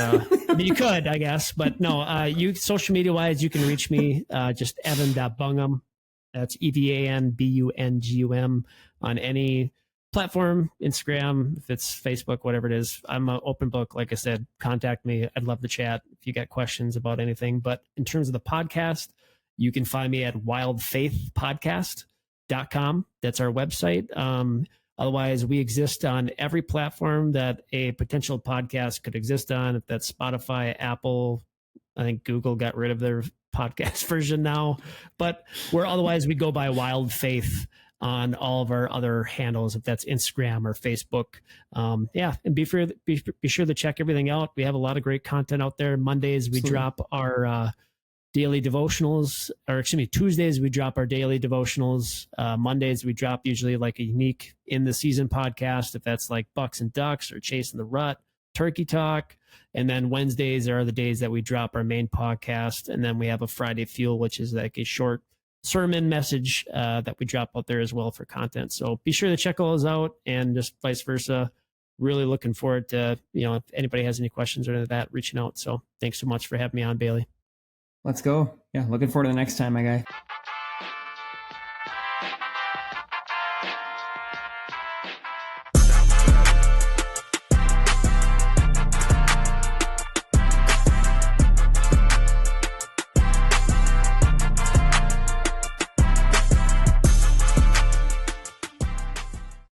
I mean, you could, I guess, but no, social media wise, you can reach me, just Evan.Bungum. That's EVANBUNGUM on any platform, Instagram, if it's Facebook, whatever it is. I'm an open book. Like I said, contact me. I'd love to chat if you got questions about anything. But in terms of the podcast, You can find me at wildfaithpodcast.com. That's our website. Otherwise, we exist on every platform that a potential podcast could exist on. If that's Spotify, Apple, I think Google got rid of their podcast version now, but we go by Wild Faith on all of our other handles, if that's Instagram or Facebook. And be sure to check everything out. We have a lot of great content out there. Mondays we drop our daily devotionals, or excuse me, Tuesdays we drop our daily devotionals. Mondays we drop usually like a unique in the season podcast, if that's like Bucks and Ducks or Chasing the Rut, Turkey Talk. And then Wednesdays are the days that we drop our main podcast. And then we have a Friday Fuel, which is like a short sermon message that we drop out there as well for content. So be sure to check all those out, and just vice versa. Really looking forward to, if anybody has any questions or any of that, reaching out. So thanks so much for having me on, Bailey. Let's go. Yeah, looking forward to the next time, my guy.